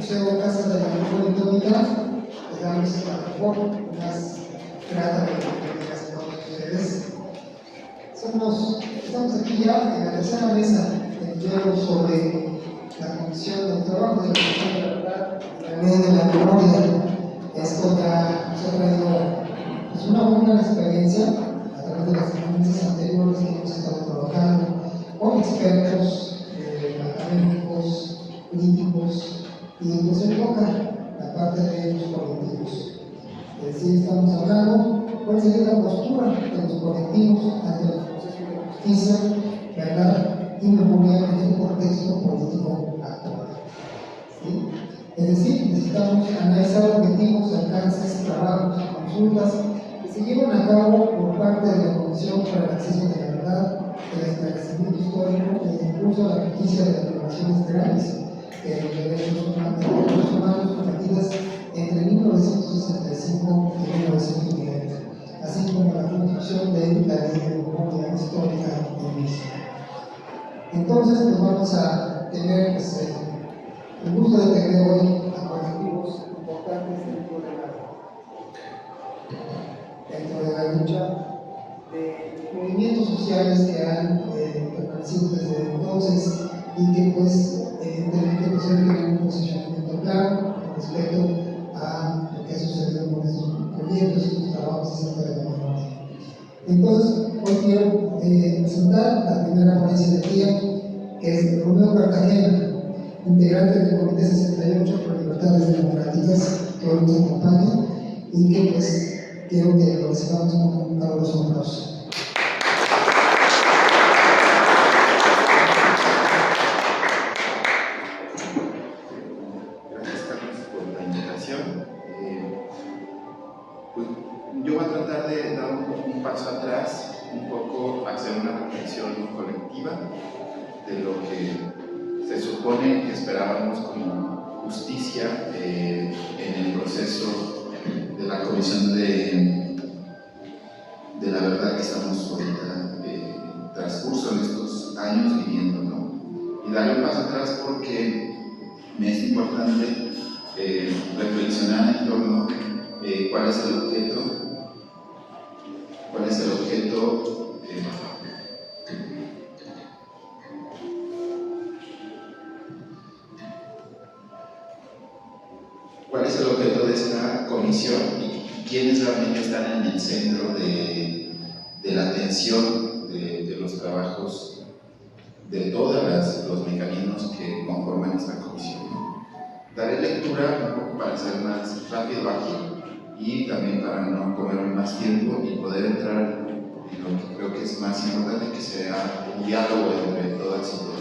Museo Casa de la Memoria Histórica, les damos la mejor, más grata de las a todos ustedes. Estamos aquí ya en la tercera mesa del diálogo sobre la Comisión del Trabajo de la Comisión de la Verdad y la Ley de la Memoria. Esto ya nos ha traído pues, una buena experiencia a través de las mesas anteriores que hemos estado trabajando con expertos académicos, políticos y pues en toca la parte de los colectivos. Es decir, estamos hablando cuál sería la postura de los colectivos ante el proceso de justicia, verdad y memoria en el contexto político actual. ¿Sí? Es decir, necesitamos analizar objetivos, alcances, trabajos y consultas que se llevan a cabo por parte de la Comisión para el Acceso de la Verdad, el esclarecimiento histórico y el impulso a la justicia de las violaciones graves de los derechos humanos cometidas entre 1965 y 1990, así como la construcción de la Ley de Memoria Histórica en México. Entonces, pues vamos a tener el gusto de tener hoy a colectivos importantes dentro de la lucha de movimientos sociales que han permanecido desde entonces y que pues evidentemente pues tienen un posicionamiento claro respecto a lo que ha sucedido con estos proyectos y estos trabajos acerca de la memoria. Entonces, hoy quiero presentar la primera ponencia del día, que es Romeo Cartagena, integrante del Comité 68 por Libertades Democráticas, que hoy nos acompaña y que pues quiero que lo recibamos con un caluroso aplauso. Gracias, Carlos, por la invitación. Pues, yo voy a tratar de dar un paso atrás, un poco hacer una reflexión colectiva de lo que se supone que esperábamos como justicia en el proceso de la Comisión de la Verdad que estamos ahorita en transcurso en estos años viviendo, ¿no? Y dar un paso atrás porque me es importante reflexionar en torno a cuál es el objeto ¿Cuál es el objeto de esta comisión y quiénes realmente están en el centro de la atención de los trabajos de todos los mecanismos que conforman esta comisión? Daré lectura un poco para ser más rápido aquí y también para no comerme más tiempo y poder entrar en lo que creo que es más importante, que sea un diálogo entre todas y todos.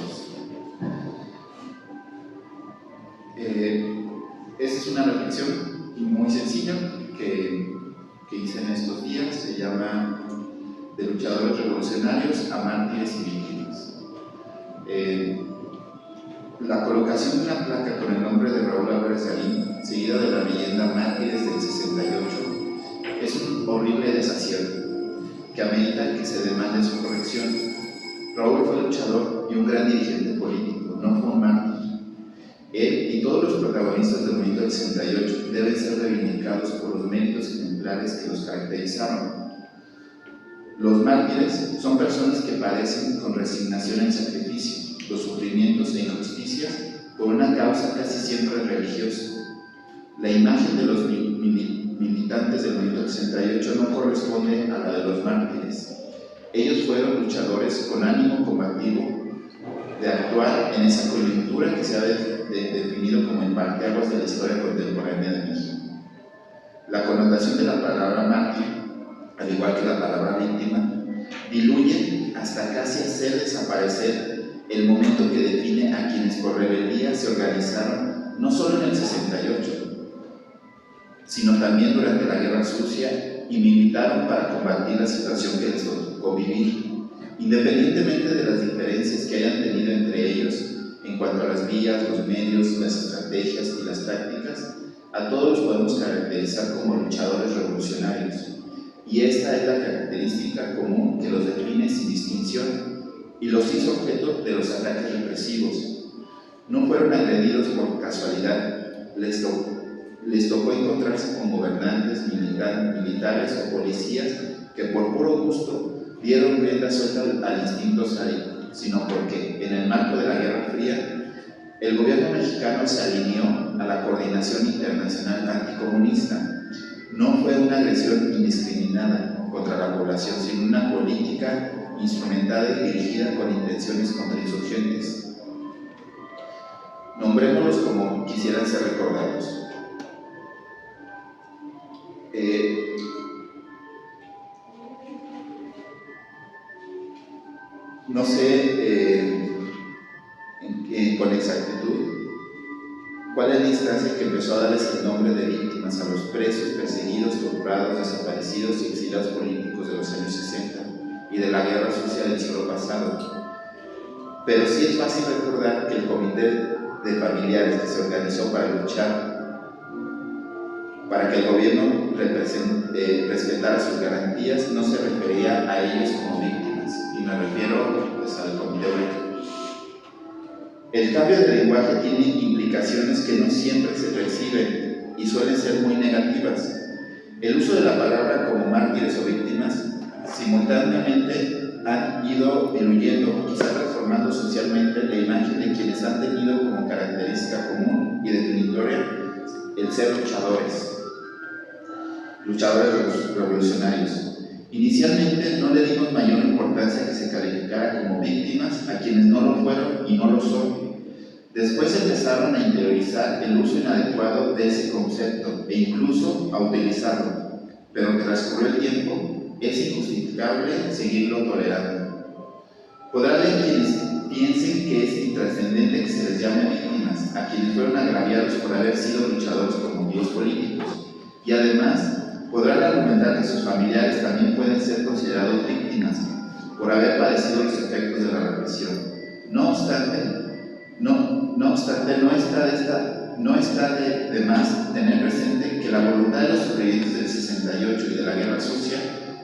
Esta es una reflexión muy sencilla que hice en estos días. Se llama De luchadores revolucionarios a mártires y víctimas. La colocación de una placa con el nombre de Raúl Álvarez Galín, seguida de la leyenda Mártires del 68, es un horrible desacierto que amerita que se demande su corrección. Raúl fue luchador y un gran dirigente político, no fue un mártir. Él y todos los protagonistas del movimiento del 68 deben ser reivindicados por los méritos ejemplares que los caracterizaron. Los mártires son personas que padecen con resignación el sacrificio, los sufrimientos e injusticias por una causa casi siempre religiosa. La imagen de los militantes del movimiento del 68 no corresponde a la de los mártires. Ellos fueron luchadores con ánimo combativo de actuar en esa coyuntura que se ha definido como el parteaguas de la historia contemporánea de México. La connotación de la palabra mártir, al igual que la palabra víctima, diluye hasta casi hacer desaparecer el momento que define a quienes por rebeldía se organizaron no solo en el 68, sino también durante la Guerra Sucia y militaron para combatir la situación que les tocó vivir, independientemente de las diferencias que hayan tenido entre ellos en cuanto a las vías, los medios, las estrategias y las tácticas. A todos los podemos caracterizar como luchadores revolucionarios, y esta es la característica común que los define sin distinción y los hizo objeto de los ataques represivos. No fueron agredidos por casualidad, les tocó encontrarse con gobernantes, militares o policías que por puro gusto dieron rienda suelta al instinto sádico, sino porque en el marco de la Guerra Fría el gobierno mexicano se alineó a la Coordinación Internacional Anticomunista. No fue una agresión indiscriminada contra la población, sino una política instrumentada y dirigida con intenciones contrainsurgentes. Nombrémoslos como quisieran ser recordados. No sé con exactitud cuál es la instancia que empezó a darles el nombre de víctimas a los presos, perseguidos, torturados, desaparecidos y exiliados políticos de los años 60 y de la guerra social del siglo pasado. Pero sí es fácil recordar que el comité de familiares que se organizó para luchar para que el gobierno respetara sus garantías no se refería a ellos como víctimas, y me refiero pues, al comité obrero. El cambio de lenguaje tiene implicaciones que no siempre se perciben y suelen ser muy negativas. El uso de la palabra como mártires o víctimas simultáneamente han ido diluyendo, quizá transformando socialmente la imagen de quienes han tenido como característica común y definitoria el ser luchadores revolucionarios. Inicialmente no le dimos mayor importancia a que se calificara como víctimas a quienes no lo fueron y no lo son. Después empezaron a interiorizar el uso inadecuado de ese concepto e incluso a utilizarlo, pero transcurrió el tiempo, es injustificable seguirlo tolerando. Podrá haber quienes piensen que es intrascendente que se les llame víctimas a quienes fueron agraviados por haber sido luchadores por motivos políticos, y además podrán argumentar que sus familiares también pueden ser considerados víctimas por haber padecido los efectos de la represión. No obstante, no está de más tener presente que la voluntad de los sobrevivientes del 68 y de la Guerra Sucia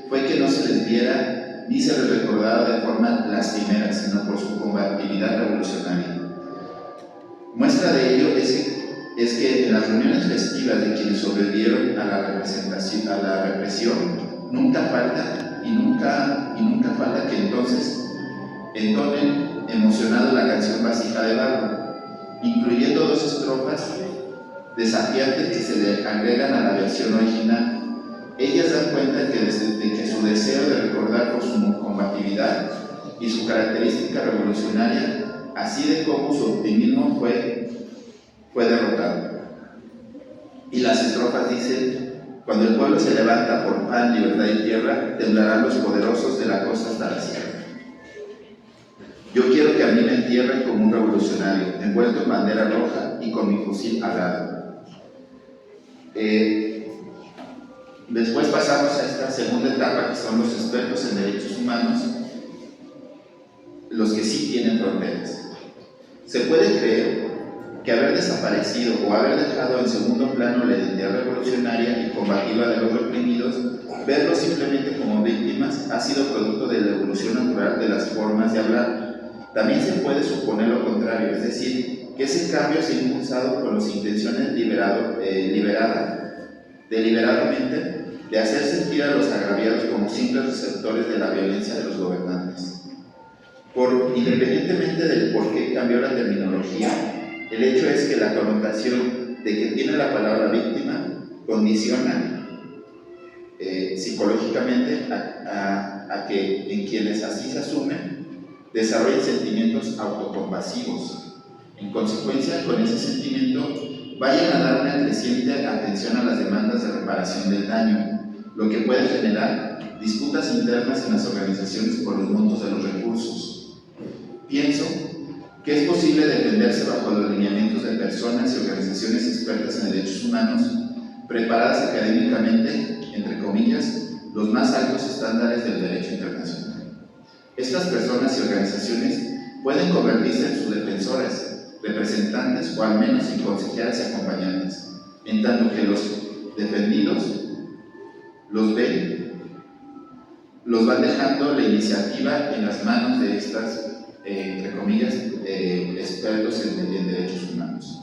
fue que no se les viera ni se les recordara de forma lastimera, sino por su combatividad revolucionaria. Muestra de ello es que en las reuniones festivas de quienes sobrevivieron a la represión, nunca falta que entonces entonen emocionado la canción Vasija de Barro, incluyendo dos estrofas desafiantes que se le agregan a la versión original. Ellas dan cuenta de que su deseo de recordar por su combatividad y su característica revolucionaria, así de cómo su optimismo fue derrotado. Y las estrofas dicen: cuando el pueblo se levanta por pan, libertad y tierra, temblarán los poderosos de la costa hasta la sierra. Yo quiero que a mí me entierren como un revolucionario, envuelto en bandera roja y con mi fusil al lado. Después pasamos a esta segunda etapa, que son los expertos en derechos humanos, los que sí tienen fronteras. Se puede creer que haber desaparecido o haber dejado en segundo plano la identidad revolucionaria y combativa de los reprimidos, verlos simplemente como víctimas, ha sido producto de la evolución natural de las formas de hablar. También se puede suponer lo contrario, es decir, que ese cambio se ha impulsado con las intenciones deliberadamente de hacer sentir a los agraviados como simples receptores de la violencia de los gobernantes. Independientemente del por qué cambió la terminología, el hecho es que la connotación de que tiene la palabra víctima condiciona psicológicamente a que en quienes así se asumen desarrollen sentimientos autocompasivos. En consecuencia, con ese sentimiento vayan a dar una creciente atención a las demandas de reparación del daño, lo que puede generar disputas internas en las organizaciones por los montos de los recursos. Pienso que es posible defenderse bajo los lineamientos de personas y organizaciones expertas en derechos humanos, preparadas académicamente, entre comillas, los más altos estándares del derecho internacional. Estas personas y organizaciones pueden convertirse en sus defensoras, representantes o al menos en consejeras y acompañantes, en tanto que los defendidos los van dejando la iniciativa en las manos de estas, entre comillas, expertos en derechos humanos.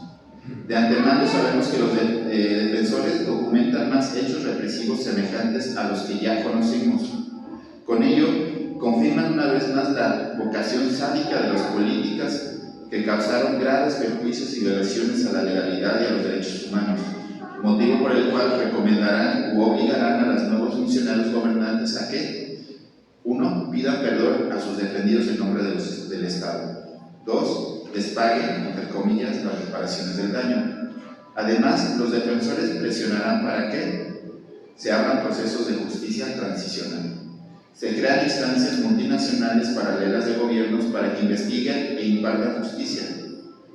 De antemano sabemos que los defensores documentan más hechos represivos semejantes a los que ya conocimos. Con ello, confirman una vez más la vocación sádica de las políticas que causaron graves perjuicios y violaciones a la legalidad y a los derechos humanos, motivo por el cual recomendarán u obligarán a los nuevos funcionarios gobernantes a que 1. Pidan perdón a sus defendidos en nombre del Estado. 2. Les paguen, entre comillas, las reparaciones del daño. Además, los defensores presionarán para que se abran procesos de justicia transicional. Se crean instancias multinacionales paralelas de gobiernos para que investiguen e impartan justicia,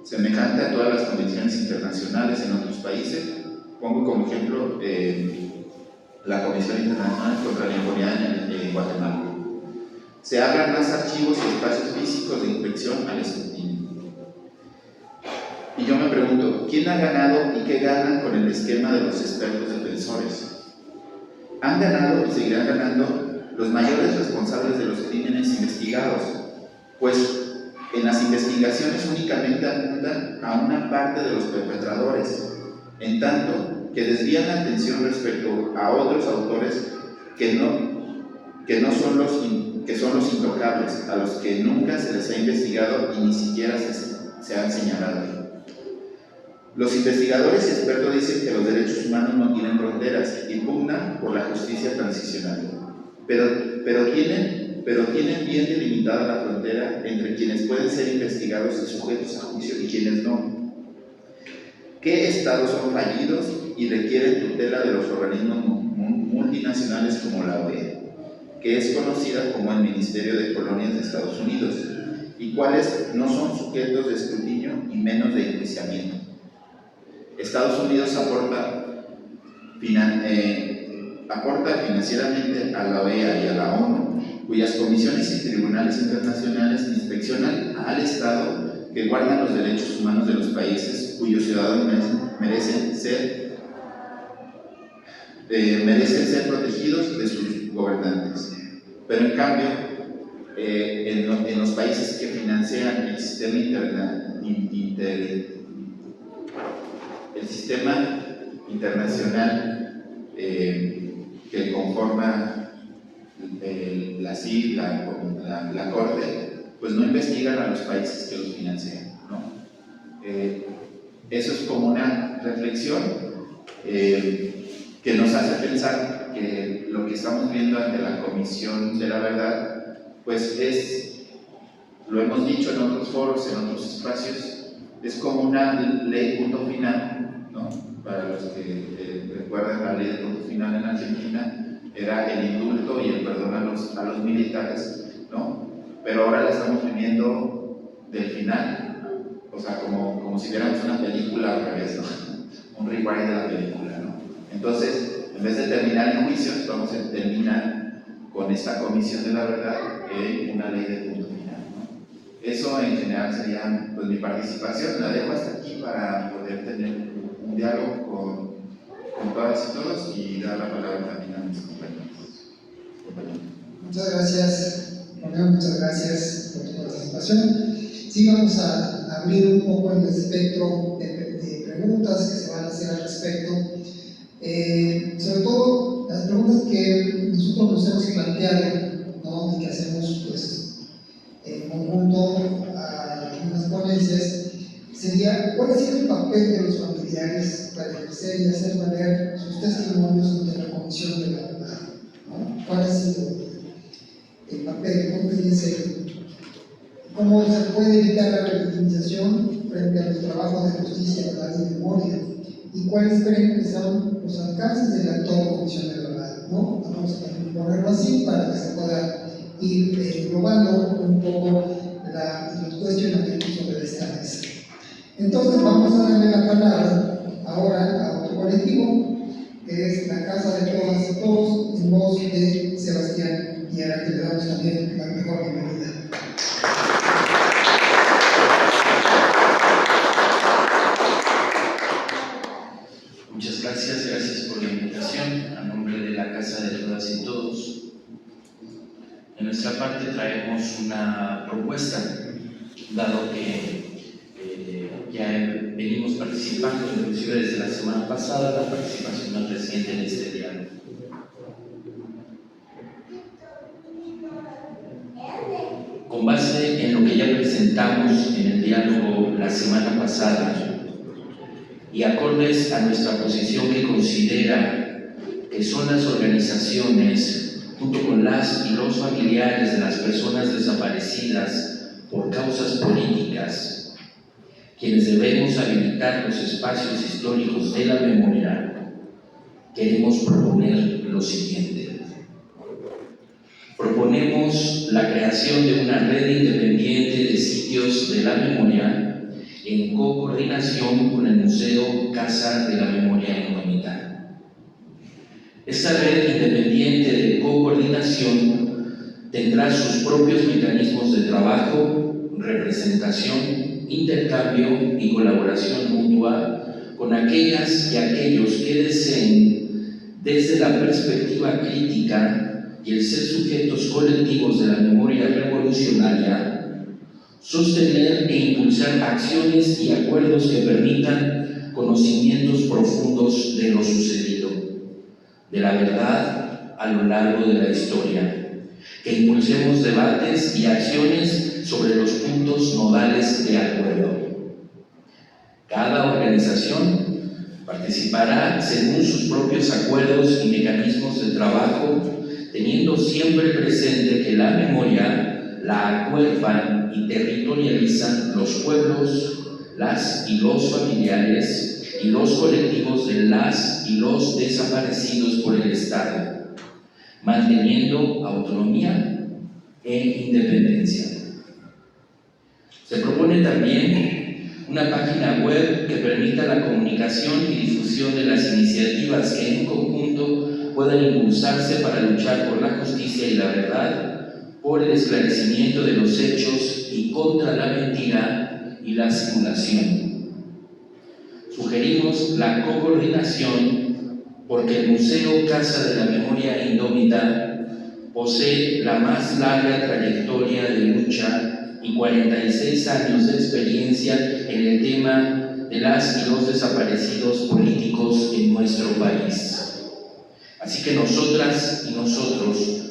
semejante a todas las convenciones internacionales en otros países. Pongo como ejemplo la Comisión Internacional contra la Impunidad en Guatemala. Se abran más archivos y espacios físicos de inspección al escrutinio. Y yo me pregunto, ¿quién ha ganado y qué ganan con el esquema de los expertos defensores? Han ganado y seguirán ganando los mayores responsables de los crímenes investigados, pues en las investigaciones únicamente apuntan a una parte de los perpetradores, en tanto que desvían la atención respecto a otros autores que son los intocables, a los que nunca se les ha investigado y ni siquiera se han señalado. Los investigadores y expertos dicen que los derechos humanos no tienen fronteras y pugnan por la justicia transicional, pero tienen bien delimitada la frontera entre quienes pueden ser investigados y sujetos a juicio y quienes no. ¿Qué estados son fallidos y requieren tutela de los organismos multinacionales como la OEA, que es conocida como el Ministerio de Colonias de Estados Unidos, y cuáles no son sujetos de escrutinio y menos de enjuiciamiento? Estados Unidos aporta financieramente a la OEA y a la ONU, cuyas comisiones y tribunales internacionales inspeccionan al Estado que guardan los derechos humanos de los países cuyos ciudadanos merecen ser protegidos de sus gobernantes. Pero en cambio, en los países que financian el sistema internacional que conforma la CID, la Corte, pues no investigan a los países que los financian, ¿no? Eso es como una reflexión que nos hace pensar que lo que estamos viendo ante la Comisión de la Verdad, pues lo hemos dicho en otros foros, en otros espacios, es como una ley punto final, ¿no? Para los que recuerdan la ley de punto final en Argentina, era el indulto y el perdón a los militares, ¿no? Pero ahora la estamos viviendo del final, o sea, como si viéramos una película al revés, ¿no? Un rewind de la película, ¿no? Entonces, en vez de terminar en juicios, vamos a terminar con esta Comisión de la Verdad en una ley de punto final, ¿no? Eso en general sería pues, mi participación. La dejo hasta aquí para poder tener un diálogo con todas y todos y dar la palabra también a mis compañeros. Muchas gracias, Romeo, muchas gracias por tu participación. Sí, vamos a abrir un poco el espectro de preguntas que se van a hacer al respecto. Sobre todo las preguntas que nosotros nos hemos planteado, ¿no? Y que hacemos pues, en conjunto a algunas ponencias, sería ¿cuál ha sido el papel de los familiares para ejercer y hacer valer sus testimonios ante la Comisión de la Verdad, ¿no? ¿Cuál ha sido el papel? ¿Cómo se puede evitar la revictimización frente a los trabajos de justicia, verdad y memoria? ¿Y cuáles creen que son los alcances de la actual Comisión de la Verdad, ¿no? Vamos a ponerlo así para que se pueda ir probando un poco los cuestionamientos sobre esta mesa. Entonces vamos a darle la palabra ahora a otro colectivo, que es la Casa de Todas y Todos, en voz de Sebastián Viera, que le damos también la mejor bienvenida. Muchas gracias por la invitación. A nombre de la Casa de Todas y Todos, en nuestra parte traemos una propuesta, dado que ya venimos participando, inclusive desde la semana pasada, la participación más reciente en este diálogo. Con base en lo que ya presentamos en el diálogo la semana pasada y acordes a nuestra posición que considera que son las organizaciones, junto con las y los familiares de las personas desaparecidas por causas políticas, quienes debemos habilitar los espacios históricos de la memoria, queremos proponer lo siguiente. Proponemos la creación de una red independiente de sitios de la memoria en coordinación con el Museo Casa de la Memoria Indómita. Esta red independiente de coordinación tendrá sus propios mecanismos de trabajo, representación, intercambio y colaboración mutua con aquellas y aquellos que deseen, desde la perspectiva crítica y el ser sujetos colectivos de la memoria revolucionaria, sostener e impulsar acciones y acuerdos que permitan conocimientos profundos de lo sucedido, de la verdad a lo largo de la historia, que impulsemos debates y acciones sobre los puntos nodales de acuerdo. Cada organización participará según sus propios acuerdos y mecanismos de trabajo, teniendo siempre presente que la memoria la acuerpan y territorializan los pueblos, las y los familiares y los colectivos de las y los desaparecidos por el Estado, manteniendo autonomía e independencia. Se propone también una página web que permita la comunicación y difusión de las iniciativas que en conjunto puedan impulsarse para luchar por la justicia y la verdad, por el esclarecimiento de los hechos y contra la mentira y la simulación. Sugerimos la coordinación porque el Museo Casa de la Memoria Indómita posee la más larga trayectoria de lucha y 46 años de experiencia en el tema de las y los desaparecidos políticos en nuestro país. Así que nosotras y nosotros,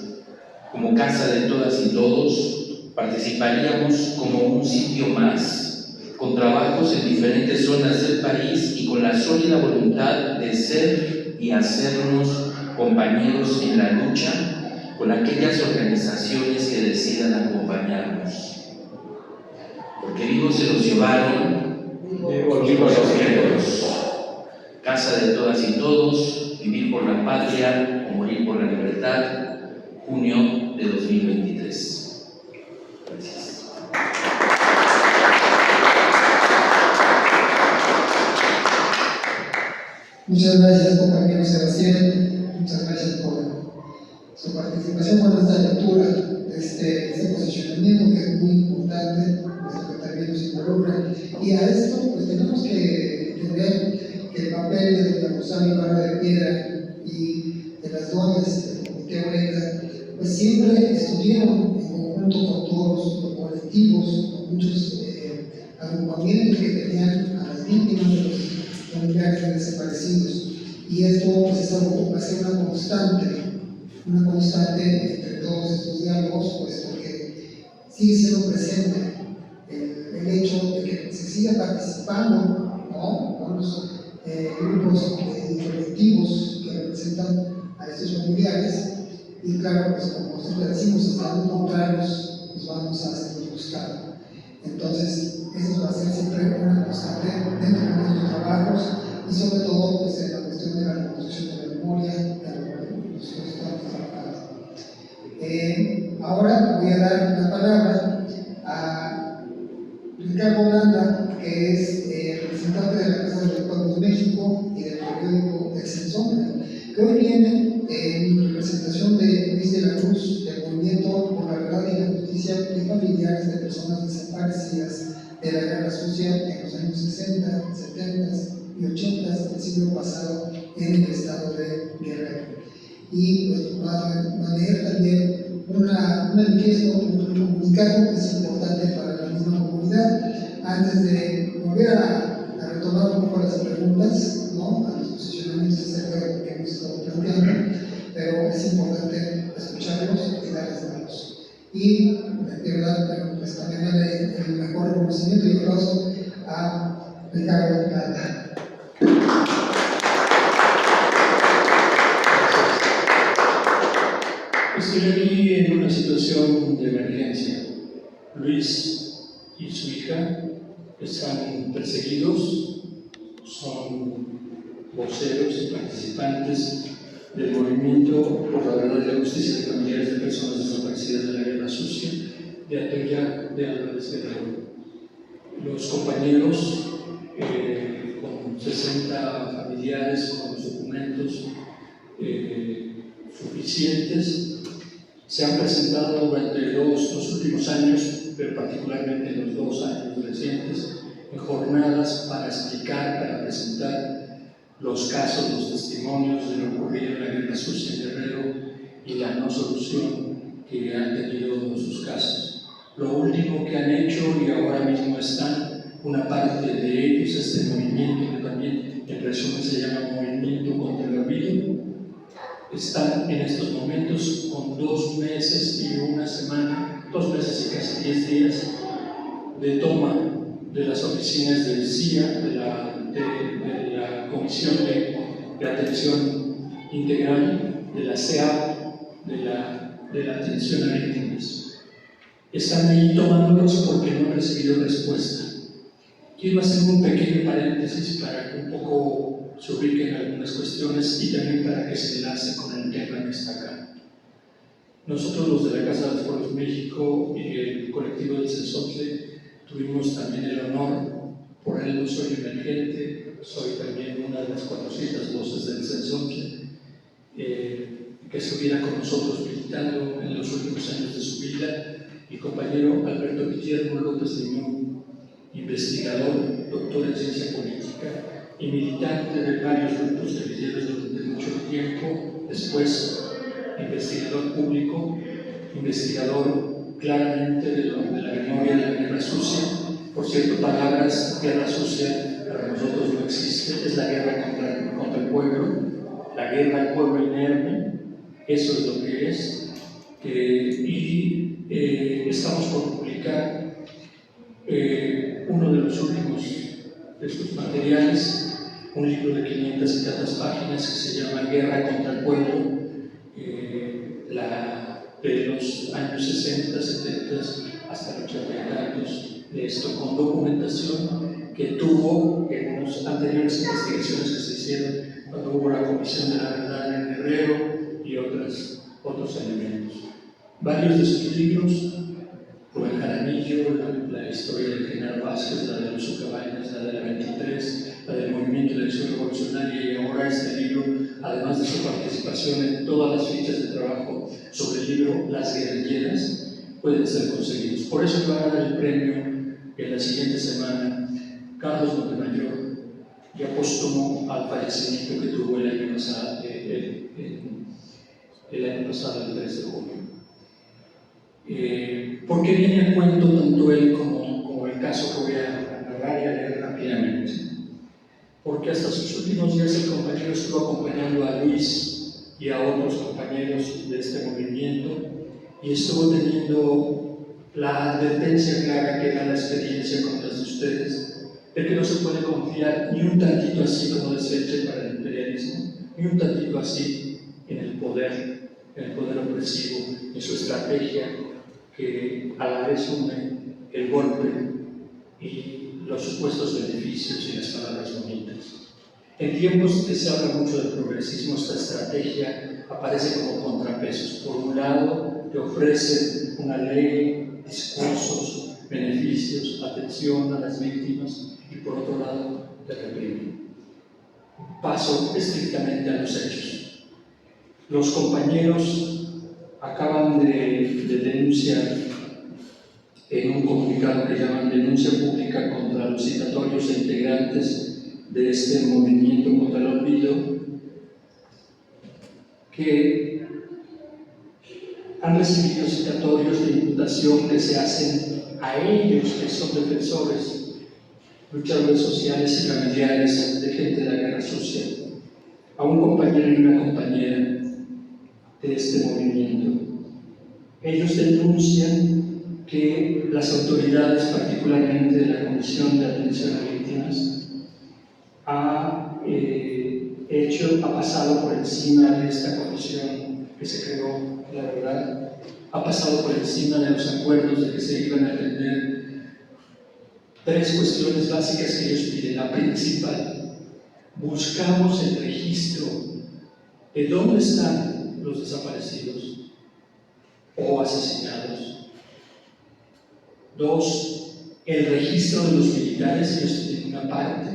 como Casa de Todas y Todos, participaríamos como un sitio más, con trabajos en diferentes zonas del país y con la sólida voluntad de ser y hacernos compañeros en la lucha con aquellas organizaciones que decidan acompañarnos. Porque vivos se los llevaron, vivos los queremos. Casa de Todas y Todos, vivir por la patria o morir por la libertad, junio de 2023. Gracias. Muchas gracias, compañero Sebastián. Muchas gracias por su participación, por esta lectura de este posicionamiento que es muy importante, puesto que también nos involucra. Y a esto, pues tenemos que entender que el papel de la Rosario Barra de Piedra y de las doñas del Comité Oreca, pues siempre estuvieron en conjunto con todos los colectivos, con muchos agrupamientos que tenían a las víctimas de los familiares de desaparecidos. Y esto pues, es algo que va a ser una constante entre todos estos diálogos, pues porque sigue siendo presente el hecho de que se siga participando, ¿no?, con los grupos y colectivos que representan a estos familiares. Y claro, pues como siempre decimos, hasta no encontrarnos, pues vamos a seguir buscando. Entonces, eso va a ser siempre una constante dentro de nuestros trabajos y sobre todo pues, en la cuestión de la reconstrucción de la memoria, de los que estamos trabajando. Ahora voy a dar la palabra a Ricardo Landa, que es representante de la Casa de los Pueblos de México y del periódico Excelsior, que hoy viene en representación de Luis de la Cruz, del Movimiento por la Verdad y la Justicia de familiares de personas desaparecidas de la Guerra Sucia en los años 60, 70 y 80 del siglo pasado en el estado de Guerrero. Y pues, va a leer también un manifiesto, un comunicado que es importante para la misma comunidad. Antes de voy a retomar un poco las preguntas, ¿no? A los posicionamientos acerca de lo que hemos estado planteando, pero es importante escucharlos y darles voz. Y de verdad, pues también darle el mejor reconocimiento y aplauso a Ricardo Plata. Estoy aquí en una situación de emergencia. Luis y su hija están perseguidos, son voceros y participantes del movimiento por la verdad y la justicia de familiares de personas desaparecidas de la Guerra Sucia de Atoyac de Álvarez Guerrero. Los compañeros, con 60 familiares, con los documentos suficientes, se han presentado durante los últimos años, pero particularmente en los 2 años recientes, en jornadas para explicar, para presentar los casos, los testimonios de lo ocurrido en la Guerra Sucia en Guerrero y la no solución que han tenido sus casos. Lo último que han hecho, y ahora mismo están, una parte de ellos, este movimiento que también en resumen se llama Movimiento contra el Olvido, están en estos momentos con 2 meses y una semana, 2 meses y casi 10 días de toma de las oficinas del CIA, de la Comisión de Atención Integral, de la CEA, de la atención a víctimas. Están ahí tomándolos porque no han recibido respuesta. Quiero hacer un pequeño paréntesis para que un poco se ubiquen algunas cuestiones y también para que se enlace con el tema que está acá. Nosotros, los de la Casa de los Pueblos México y el colectivo del Censontle, tuvimos también el honor, por él no soy emergente, soy también una de las 400 voces del Censontle, que estuviera con nosotros militando en los últimos años de su vida, mi compañero Alberto Guillermo López Limón, investigador, doctor en ciencia política y militante de varios grupos guerrilleros durante mucho tiempo, después investigador público, investigador claramente de la memoria de la Guerra Sucia. Por cierto, palabras, Guerra Sucia para nosotros no existe, es la guerra contra el pueblo, la guerra al pueblo inerme, eso es lo que es. Estamos por publicar uno de los últimos de estos materiales, un libro de 500 y tantas páginas que se llama Guerra contra el pueblo, de los años 60, 70 hasta los 80 y tantos de esto, con documentación que tuvo en unas anteriores investigaciones que se hicieron cuando hubo la Comisión de la Verdad en Guerrero y otros elementos. Varios de sus libros, Rubén Jaramillo, la historia del general Vázquez, la de los Ucabañas, la de la 23, la del Movimiento de Acción Revolucionaria, y ahora este libro, además de su participación en todas las fichas de trabajo sobre el libro Las Guerrilleras, pueden ser conseguidos. Por eso va a dar el premio en la siguiente semana Carlos Montemayor, ya póstumo al fallecimiento que tuvo el año pasado, el 3 de junio. ¿Por qué viene a cuento tanto él como el caso que voy a narrar y a leer rápidamente? Porque hasta sus últimos días el compañero estuvo acompañando a Luis y a otros compañeros de este movimiento y estuvo teniendo la advertencia clara que da la experiencia con las de ustedes, de que no se puede confiar ni un tantito así, como decía Che, para el imperialismo, ni un tantito así en el poder opresivo, en su estrategia, que a la vez une el golpe y los supuestos beneficios y las palabras bonitas. En tiempos que se habla mucho del progresismo, esta estrategia aparece como contrapesos. Por un lado, te ofrece una ley, discursos, beneficios, atención a las víctimas, y por otro lado, te reprime. Paso estrictamente a los hechos. Los compañeros acaban de denunciar en un comunicado que llaman Denuncia Pública contra los citatorios e integrantes de este movimiento contra el olvido, que han recibido citatorios de imputación que se hacen a ellos, que son defensores luchadores sociales y familiares de gente de la guerra sucia, a un compañero y una compañera de este movimiento. Ellos denuncian que las autoridades, particularmente de la Comisión de Atención a Víctimas, ha pasado por encima de esta comisión que se creó, la verdad, ha pasado por encima de los acuerdos de que se iban a atender tres cuestiones básicas que ellos piden. La principal: buscamos el registro de dónde están los desaparecidos o asesinados. Dos, el registro de los militares, y esto tiene una parte,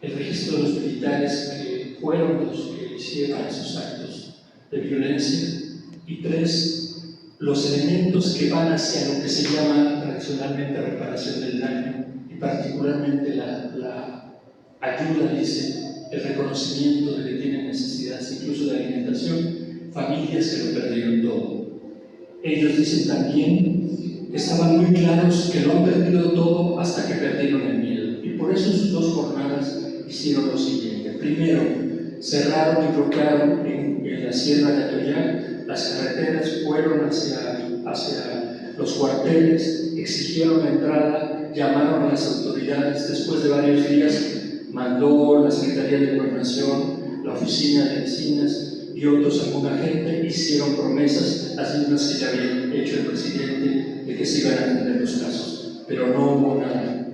el registro de los militares que fueron los que hicieron esos actos de violencia. Y tres, los elementos que van hacia lo que se llama tradicionalmente reparación del daño, y particularmente la ayuda, dice, el reconocimiento de que tienen necesidades incluso de alimentación, familias que lo perdieron todo. Ellos dicen también que estaban muy claros que lo han perdido todo hasta que perdieron el miedo, y por eso en sus dos jornadas hicieron lo siguiente. Primero, cerraron y bloquearon en la sierra de Atoyac las carreteras, fueron hacia los cuarteles, exigieron la entrada, llamaron a las autoridades. Después de varios días mandó la Secretaría de Gobernación, la Oficina de Vecinas y otros, alguna gente, hicieron promesas, las mismas que ya había hecho el presidente, de que se iban a atender los casos, pero no hubo nada.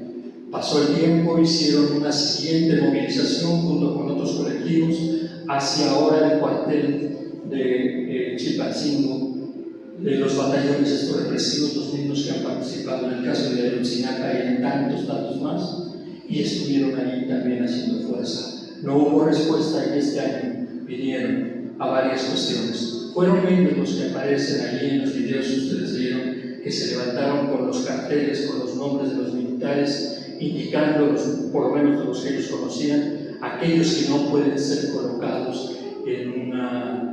Pasó el tiempo, hicieron una siguiente movilización junto con otros colectivos hacia ahora el cuartel de Chilpancingo, de los batallones estos represivos, los mismos que han participado en el caso de Ayotzinapa y en tantos más, y estuvieron ahí también haciendo fuerza. No hubo respuesta, y este año vinieron a varias cuestiones. Fueron ellos los que aparecen ahí en los videos que ustedes vieron, que se levantaron con los carteles, con los nombres de los militares, indicándolos, por lo menos de los que ellos conocían, aquellos que no pueden ser colocados en una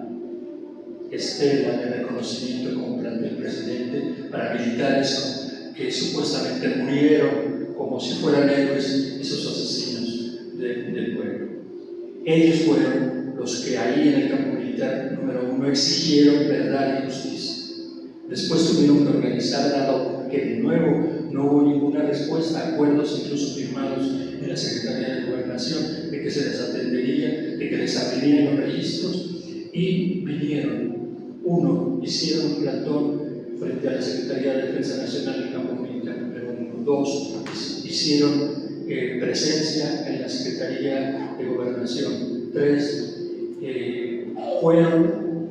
estela de reconocimiento como planteó el presidente, para militares que supuestamente murieron como si fueran héroes, esos asesinos del pueblo. Ellos fueron los que ahí en el campo militar número 1 exigieron verdad y justicia. Después tuvieron que organizar, dado que de nuevo no hubo ninguna respuesta, acuerdos incluso firmados en la Secretaría de Gobernación de que se les atendería, de que les abrirían los registros, y vinieron. Uno, hicieron un plantón frente a la Secretaría de Defensa Nacional del Campo Militar número 1. Dos, hicieron presencia en la Secretaría de Gobernación. Tres, fueron,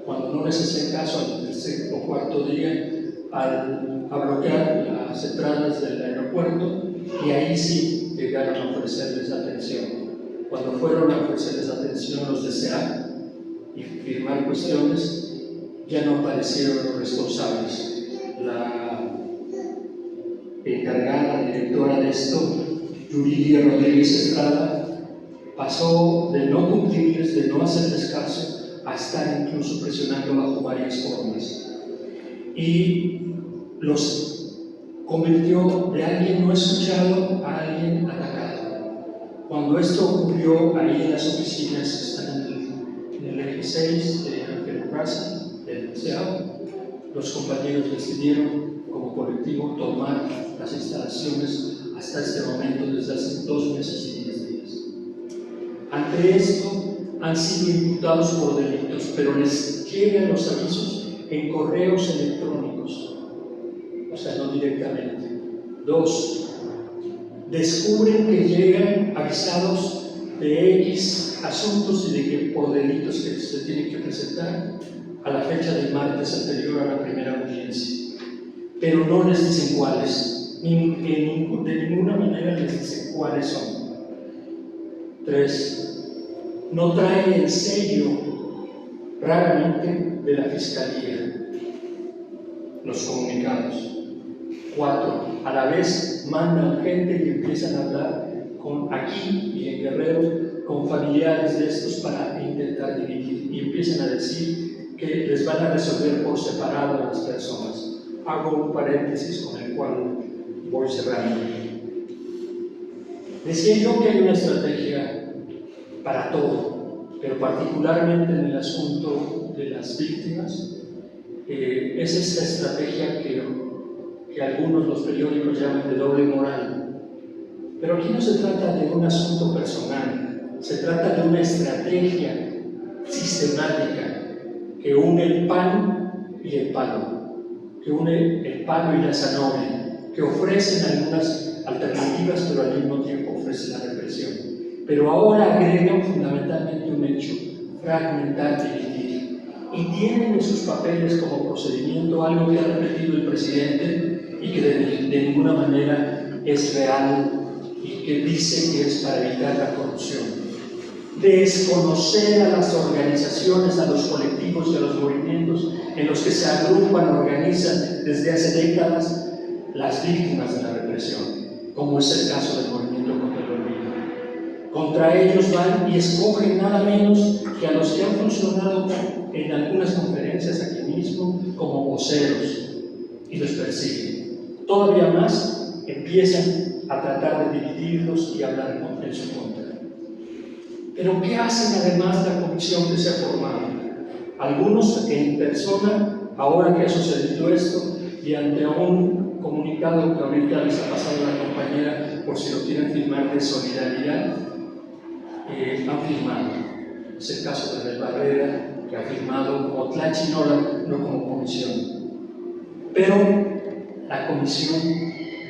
cuando no les hacían caso, al tercer o cuarto día, a bloquear las entradas del aeropuerto, y ahí sí llegaron a ofrecerles atención. Cuando fueron a ofrecerles atención los de SEAP y firmar cuestiones, ya no aparecieron los responsables. La encargada, directora de esto, Yuridia Rodríguez Estrada, pasó de no cumplirles, de no hacerles caso, a estar incluso presionando bajo varias formas, y los convirtió de alguien no escuchado a alguien atacado. Cuando esto ocurrió ahí en las oficinas que están en el eje 6 de Ángel Plaza, del CEAO, los compañeros decidieron como colectivo tomar las instalaciones hasta este momento, desde hace 2 meses y 10 días. Ante esto, han sido imputados por delitos, pero les llegan los avisos en correos electrónicos, o sea, no directamente. 2, descubren que llegan avisados de X asuntos y de que por delitos que se tienen que presentar a la fecha del martes anterior a la primera audiencia, pero no les dicen cuáles, de ninguna manera les dicen cuáles son. 3, no trae el sello, raramente, de la Fiscalía los comunicados. 4, a la vez mandan gente y empiezan a hablar aquí y en Guerrero con familiares de estos para intentar dividir, y empiezan a decir que les van a resolver por separado a las personas. Hago un paréntesis con el cual voy cerrando. Decía yo que hay una estrategia para todo, pero particularmente en el asunto de las víctimas, es esta estrategia que algunos los periódicos llaman de doble moral. Pero aquí no se trata de un asunto personal, se trata de una estrategia sistemática que une el pan y el palo, que une el palo y la zanahoria, que ofrecen algunas alternativas, pero al mismo tiempo ofrecen la represión. Pero ahora agregan fundamentalmente un hecho: fragmentar, dividir. Y tienen en sus papeles como procedimiento algo que ha repetido el presidente y que de ninguna manera es real y que dice que es para evitar la corrupción. Desconocer a las organizaciones, a los colectivos y a los movimientos en los que se agrupan, organizan desde hace décadas las víctimas de la represión, como es el caso del movimiento contra el olvido. Contra ellos van y escogen nada menos que a los que han funcionado en algunas conferencias aquí mismo como voceros y los persiguen. Todavía más empiezan a tratar de dividirlos y hablar en su contra. Pero ¿qué hacen además la comisión que se ha formado? Algunos en persona, ahora que ha sucedido esto, y ante un comunicado que ahorita les ha pasado a la compañera, por si lo quieren firmar, de solidaridad, han firmado. Es el caso de Abel Barrera, que ha firmado como Tlachinola, no como comisión. Pero la comisión,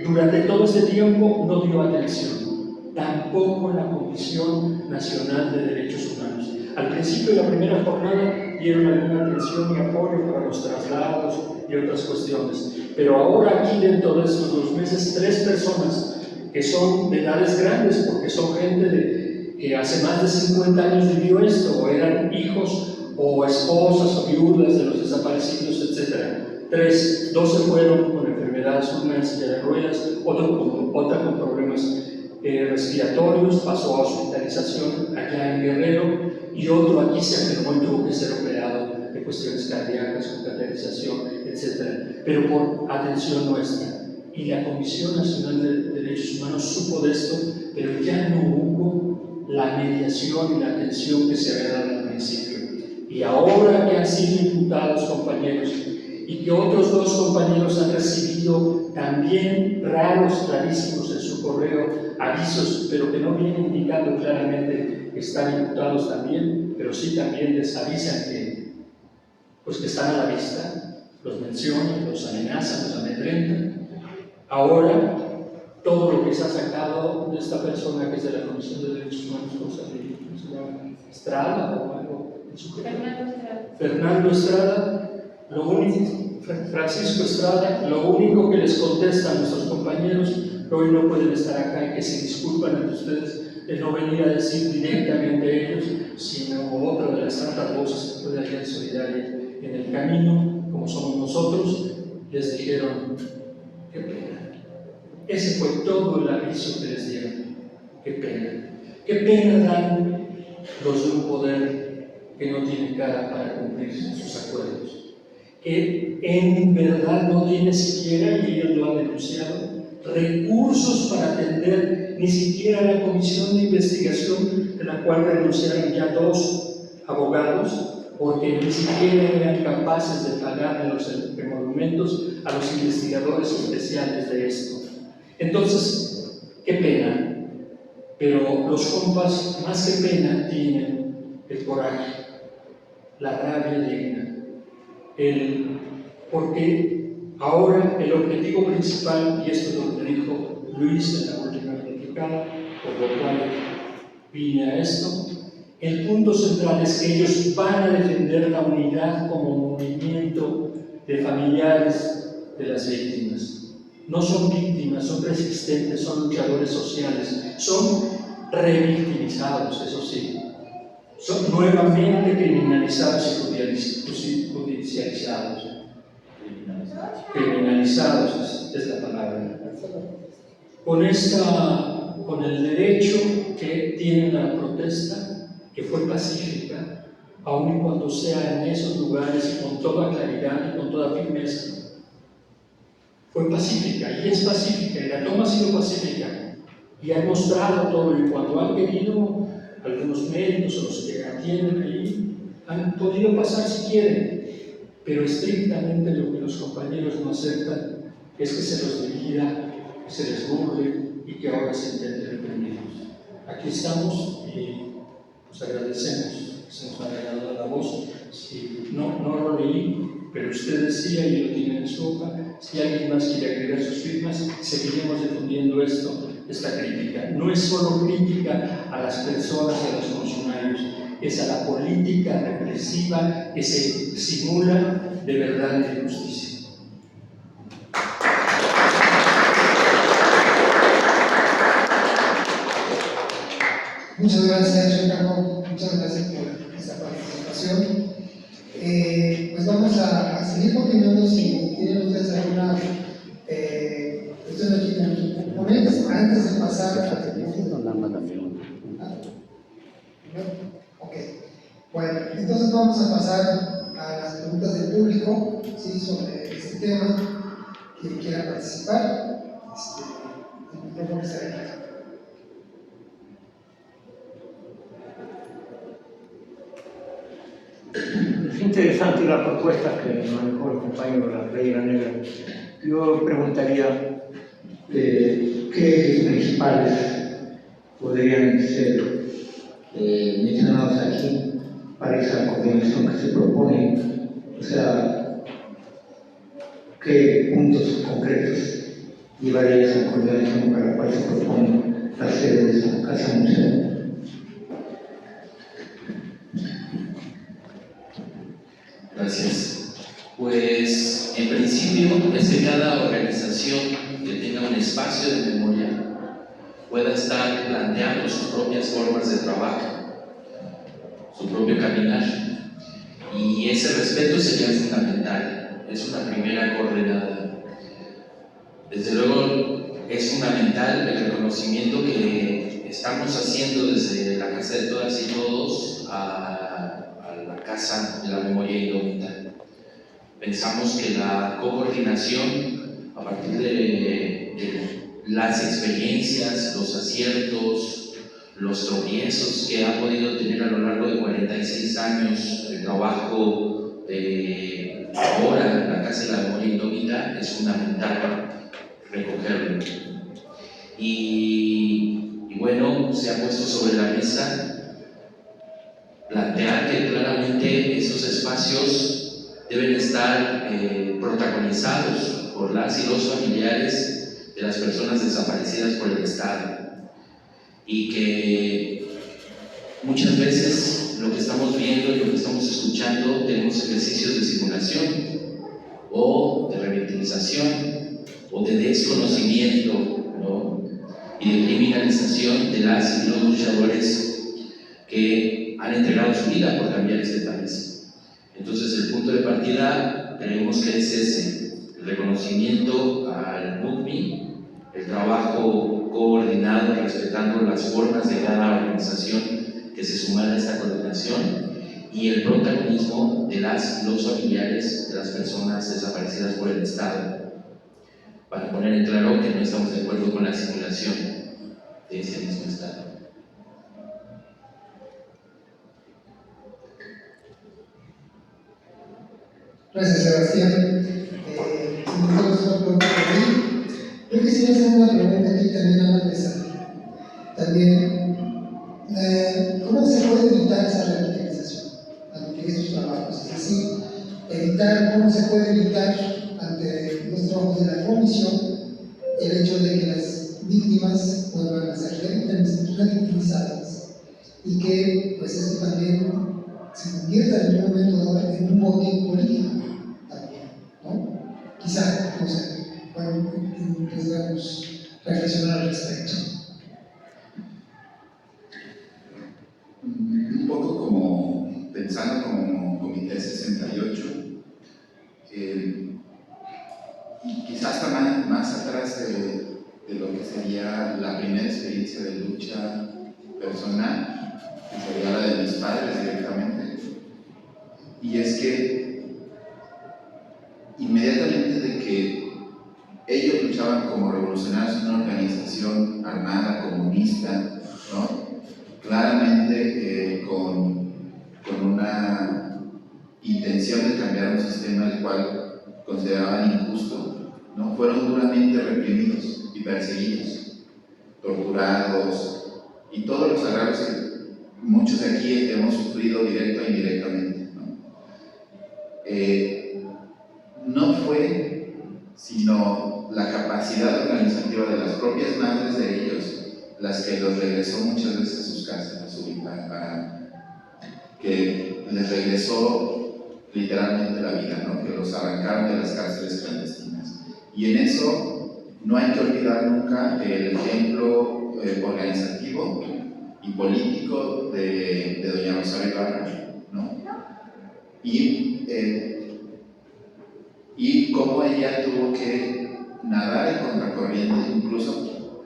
durante todo este tiempo, no dio atención. Tampoco la Comisión Nacional de Derechos Humanos. Al principio de la primera jornada dieron alguna atención y apoyo para los traslados y otras cuestiones. Pero ahora aquí, dentro de estos 2 meses, 3 personas que son de edades grandes, porque son gente que hace más de 50 años vivió esto, o eran hijos o esposas o viudas de los desaparecidos, etc. 2 se fueron con enfermedades, una en silla de ruedas, otra con problemas respiratorios, pasó a hospitalización allá en Guerrero, y otro aquí se enfermó y tuvo que ser operado de cuestiones cardíacas, con cateterización, etc. Pero por atención nuestra. Y la Comisión Nacional de Derechos Humanos supo de esto, pero ya no hubo la mediación y la atención que se había dado al principio. Y ahora que han sido imputados compañeros y que otros 2 compañeros han recibido también rarísimos en su correo avisos, pero que no vienen indicando claramente que están imputados también, pero sí también les avisan que están a la vista, los mencionan, los amenazan, los amedrentan. Ahora, todo lo que se ha sacado de esta persona que es de la Comisión de Derechos Humanos, ¿cómo se llama? Estrada o algo en su Fernando Estrada, Francisco Estrada, lo único que les contestan nuestros compañeros que hoy no pueden estar acá y que se disculpan ante ustedes, es no venir a decir directamente a ellos, sino otra de las tantas voces que puede haber solidaria en el camino, como somos nosotros. Les dijeron: qué pena. Ese fue todo el aviso que les dieron. Qué pena. Qué pena dan los de un poder que no tiene cara para cumplir sus acuerdos, que en verdad no tiene siquiera, y ellos lo han denunciado, recursos para atender ni siquiera la comisión de investigación, de la cual renunciaron ya 2 abogados, porque ni siquiera eran capaces de pagarle los emolumentos a los investigadores especiales de esto. Entonces, qué pena, pero los compas, más que pena, tienen el coraje, la rabia digna, porque ahora el objetivo principal, y esto es lo que dijo Luis en la última platicada, por lo cual vine a esto, el punto central es que ellos van a defender la unidad como movimiento de familiares de las víctimas. No son víctimas, son resistentes, son luchadores sociales, son revictimizados, eso sí, son nuevamente criminalizados y judicializados. Criminalizados es la palabra. Con el derecho que tienen a la protesta, que fue pacífica, aun y cuando sea en esos lugares, con toda claridad y con toda firmeza. Fue pacífica y es pacífica, y la toma ha sido pacífica. y han mostrado todo, y cuando han venido algunos médicos o los que atienden ahí, han podido pasar si quieren, pero estrictamente lo que los compañeros no aceptan es que se los divida, que se les burle y que ahora se intente reprimirlos. Aquí estamos y pues agradecemos que se nos haya dado la voz. Si no lo leí, pero usted decía y lo tiene en su hoja, si alguien más quiere agregar sus firmas, seguiremos difundiendo esta crítica. No es solo crítica a las personas y a los funcionarios, es a la política represiva que se simula de verdad y de justicia. Muchas gracias, Ricardo. Muchas gracias por esta participación. Pues vamos a seguir continuando. Si tienen ustedes alguna cuestión aquí con sus componentes, antes de pasar a ok. Bueno, entonces vamos a pasar a las preguntas del público, ¿sí? Sobre este tema. Quien quiera participar, el micrófono está aquí. Es interesante la propuesta que manejó el compañero de la Playera Negra. Yo preguntaría qué ejes principales podrían ser mencionados aquí para esa coordinación que se propone, o sea, qué puntos concretos llevaría esa coordinación para la cual se propone la sede de esa casa museo. Gracias. Pues en principio es que cada organización que tenga un espacio de memoria pueda estar planteando sus propias formas de trabajo, su propio caminar, y ese respeto sería fundamental. Es una primera coordenada. Desde luego es fundamental el reconocimiento que estamos haciendo desde la Casa de Todas y Todos a la Casa de la Memoria Indómita. Pensamos que la coordinación, a partir de las experiencias, los aciertos, los tropiezos que ha podido tener a lo largo de 46 años el trabajo de ahora en la Casa de la Memoria Indómita, es fundamental recogerlo. Y bueno, se ha puesto sobre la mesa plantear que claramente esos espacios deben estar protagonizados por las y los familiares de las personas desaparecidas por el Estado, y que muchas veces lo que estamos viendo y lo que estamos escuchando tenemos ejercicios de simulación o de revictimización o de desconocimiento, ¿no? Y de criminalización de las y los luchadores que han entregado su vida por cambiar este país. Entonces el punto de partida creemos que es ese, el reconocimiento al MUCMI, el trabajo coordinado respetando las formas de cada organización que se sumara a esta coordinación, y el protagonismo de las y los familiares de las personas desaparecidas por el Estado, para poner en claro que no estamos de acuerdo con la simulación de ese mismo Estado. Gracias, Sebastián. Si me puedes hacer una pregunta por mí, yo quisiera hacer una pregunta aquí también a la mesa. También, ¿cómo se puede evitar esa radicalización ante estos trabajos? Es decir, ¿cómo se puede evitar ante los trabajos de la comisión el hecho de que las víctimas vuelvan a ser revictimizadas y que pues esto también se convierta en un momento dado en un motivo político también, ¿no? Quizá, no sé, bueno, podríamos reflexionar al respecto. Un poco como pensando como Comité 68, quizás hasta más atrás de lo que sería la primera experiencia de lucha personal, que sería la de mis padres directamente. Y es que inmediatamente de que ellos luchaban actuaban como revolucionarios en una organización armada, comunista, ¿no? Claramente con una intención de cambiar un sistema el cual consideraban injusto, ¿no? Fueron duramente reprimidos y perseguidos, torturados, y todos los agravios que muchos de aquí hemos sufrido directo e indirectamente, ¿no? No fue sino la capacidad organizativa de las propias madres de ellos las que los regresó muchas veces a sus casas, que les regresó literalmente la vida, ¿no? Que los arrancaron de las cárceles clandestinas. Y en eso no hay que olvidar nunca el ejemplo organizativo y político de doña Rosario Ibarra, ¿no? Y cómo ella tuvo que nadar en contracorriente, incluso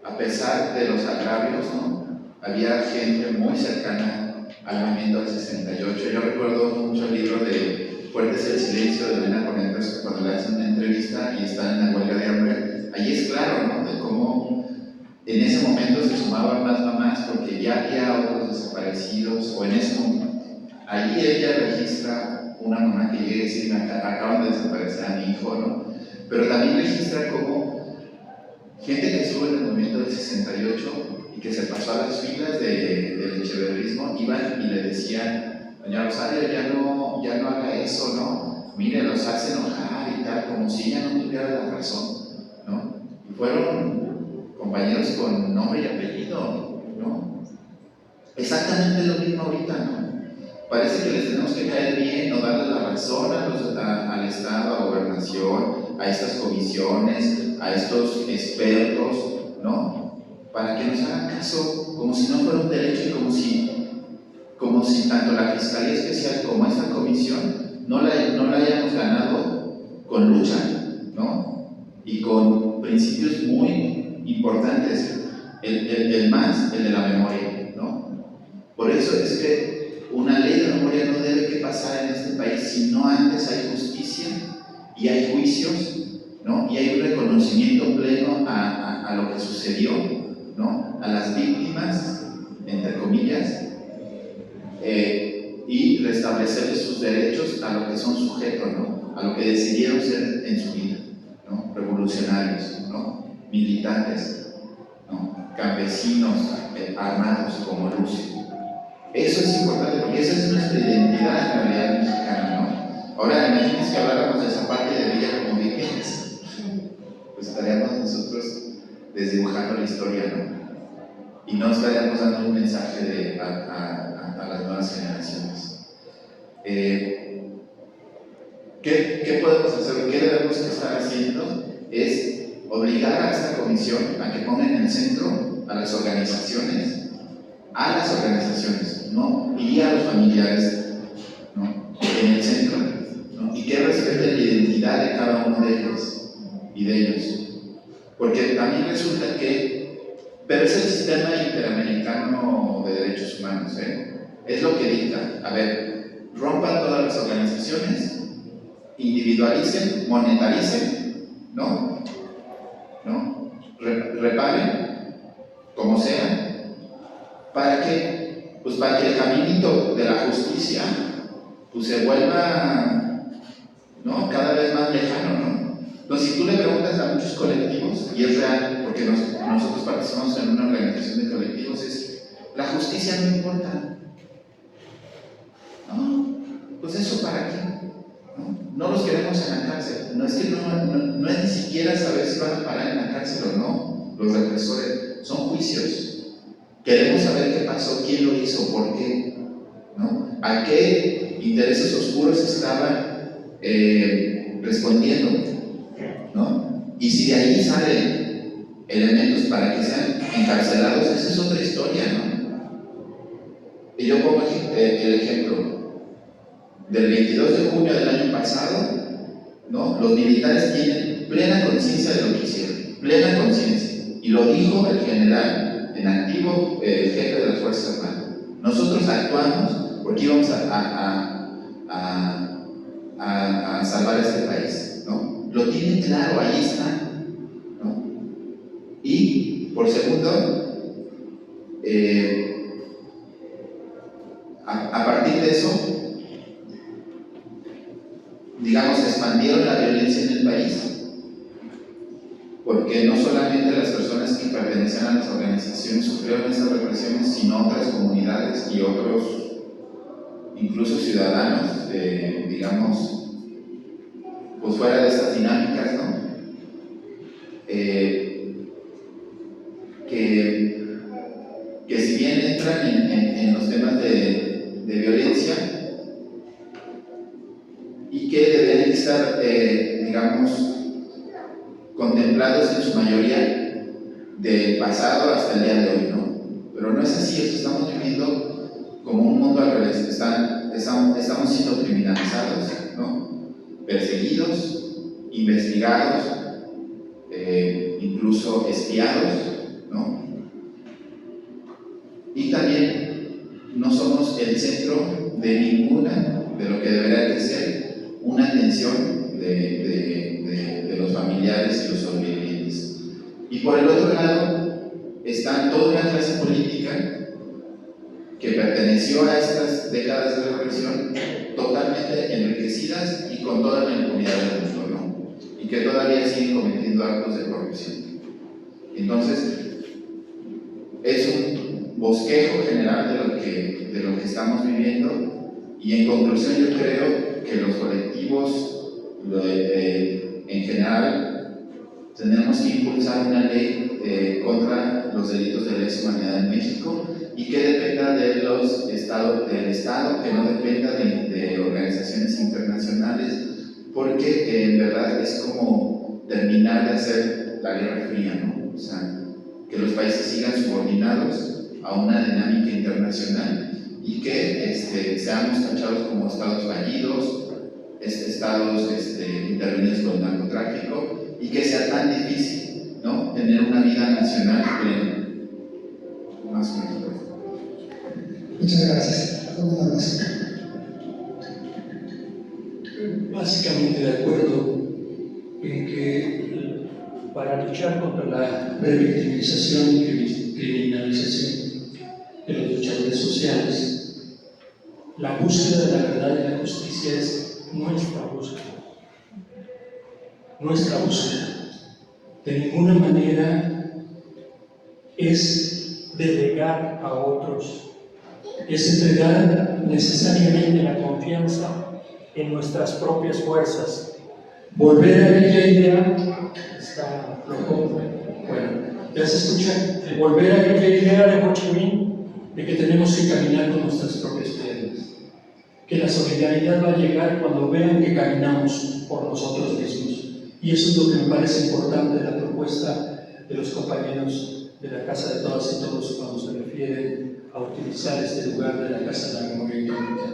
a pesar de los agravios, ¿no? Había gente muy cercana al movimiento del 68. Yo recuerdo mucho el libro de Fuertes el Silencio de Elena Cornetas, cuando le hacen una entrevista y están en la huelga de hambre. Ahí es claro, ¿no? De cómo en ese momento se sumaban más mamás porque ya había otros desaparecidos, o en ese momento, ahí ella registra una mamá que llega y dice: acaban de desaparecer a mi hijo, ¿no? Pero también registra cómo gente que estuvo en el movimiento del 68 y que se pasó a las filas del echeverrismo, iban y le decían: doña Rosario, ya no haga eso, ¿no? Mire, los hace enojar y tal, como si ella no tuviera la razón, ¿no? Y fueron compañeros con nombre y apellido, ¿no? Exactamente lo mismo ahorita, ¿no? Parece que les tenemos que caer bien o darle la razón al Estado, a Gobernación, a estas comisiones, a estos expertos, ¿no? Para que nos hagan caso, como si no fuera un derecho y como si tanto la Fiscalía Especial como esta comisión no la hayamos ganado con lucha, ¿no? Y con principios muy importantes, el de la memoria, ¿no? Por eso es que una ley de memoria no debe que pasar en este país si no antes hay justicia y hay juicios, ¿no? Y hay un reconocimiento pleno a lo que sucedió, ¿no? A las víctimas, entre comillas, y restablecerles sus derechos a lo que son sujetos, ¿no? A lo que decidieron ser en su vida, ¿no? Revolucionarios, ¿no? Militantes, ¿no? Campesinos armados como Lucio. Eso es importante porque esa es nuestra identidad en la realidad mexicana, ¿no? Ahora imagínense que habláramos de esa parte de Villa como vírgenes, pues estaríamos nosotros desdibujando la historia, ¿no? Y no estaríamos dando un mensaje a las nuevas generaciones. ¿Qué podemos hacer? ¿Qué debemos estar haciendo? Es obligar a esta comisión a que ponga en el centro a las organizaciones, ¿no? Y a los familiares, ¿no? En el centro, ¿no? Y que respeten la identidad de cada uno de ellos y de ellos. Porque también resulta que, pero es el sistema interamericano de derechos humanos, es lo que dicta. A ver, rompan todas las organizaciones, individualicen, monetaricen, ¿no? Reparen, como sea. ¿Para qué? Pues para que el caminito de la justicia pues se vuelva, ¿no? Cada vez más lejano, ¿no? Entonces, si tú le preguntas a muchos colectivos, y es real, porque nosotros participamos en una organización de colectivos, es: la justicia no importa. No, pues eso para qué, no los queremos en la cárcel. No es que no es ni siquiera saber si van a parar en la cárcel o no, los represores, son juicios. Queremos saber qué pasó, quién lo hizo, por qué, ¿no? A qué intereses oscuros estaban respondiendo, ¿no? Y si de ahí salen elementos para que sean encarcelados, esa es otra historia, ¿no? Y yo pongo el ejemplo del 22 de junio del año pasado, ¿no? Los militares tienen plena conciencia de lo que hicieron, plena conciencia, y lo dijo el general en activo, el jefe de las Fuerzas Armadas. Nosotros actuamos porque íbamos a salvar este país, ¿no? lo tiene claro, ahí está, ¿no? Y por segundo, a partir de eso, digamos, expandieron la violencia en el país, porque no solamente las personas que pertenecían a las organizaciones sufrieron esas represiones, sino otras comunidades y otros, incluso ciudadanos, digamos, pues fuera de estas dinámicas, ¿no? Que si bien entran en los temas de violencia y que deben estar, digamos, contemplados en su mayoría del pasado hasta el día de hoy, ¿no? Pero no es así, estamos viviendo como un mundo al revés, estamos siendo criminalizados, ¿no? Perseguidos, investigados, incluso espiados, ¿no? Y también no somos el centro de ninguna, de lo que debería de ser una atención de los familiares y los sobrevivientes. Y por el otro lado está toda una clase política que perteneció a estas décadas de represión, totalmente enriquecidas y con toda la impunidad del mundo, ¿no? Y que todavía siguen cometiendo actos de corrupción. Entonces, es un bosquejo general de lo que estamos viviendo, y en conclusión yo creo que los colectivos en general tenemos que impulsar una ley contra los delitos de lesa humanidad en México, y que dependa del Estado, que no dependa de organizaciones internacionales, porque en verdad es como terminar de hacer la Guerra Fría, ¿no? O sea, que los países sigan subordinados a una dinámica internacional y que seamos tachados como estados fallidos, estados intervenidos con el narcotráfico, y que sea tan difícil, ¿no?, tener una vida nacional plena. Más o menos. Muchas gracias. ¿Alguna más? Básicamente de acuerdo en que para luchar contra la revictimización y criminalización de los luchadores sociales, la búsqueda de la verdad y la justicia es nuestra búsqueda. Nuestra búsqueda. De ninguna manera es delegar a otros, es entregar necesariamente la confianza en nuestras propias fuerzas. Volver a aquella idea, está flojo, bueno, ya se escucha, volver a aquella idea de Ho Chi Minh de que tenemos que caminar con nuestras propias piernas, que la solidaridad va a llegar cuando vean que caminamos por nosotros mismos. Y eso es lo que me parece importante de la propuesta de los compañeros de la Casa de Todas y Todos cuando se refieren a utilizar este lugar de la Casa de la Memoria Económica.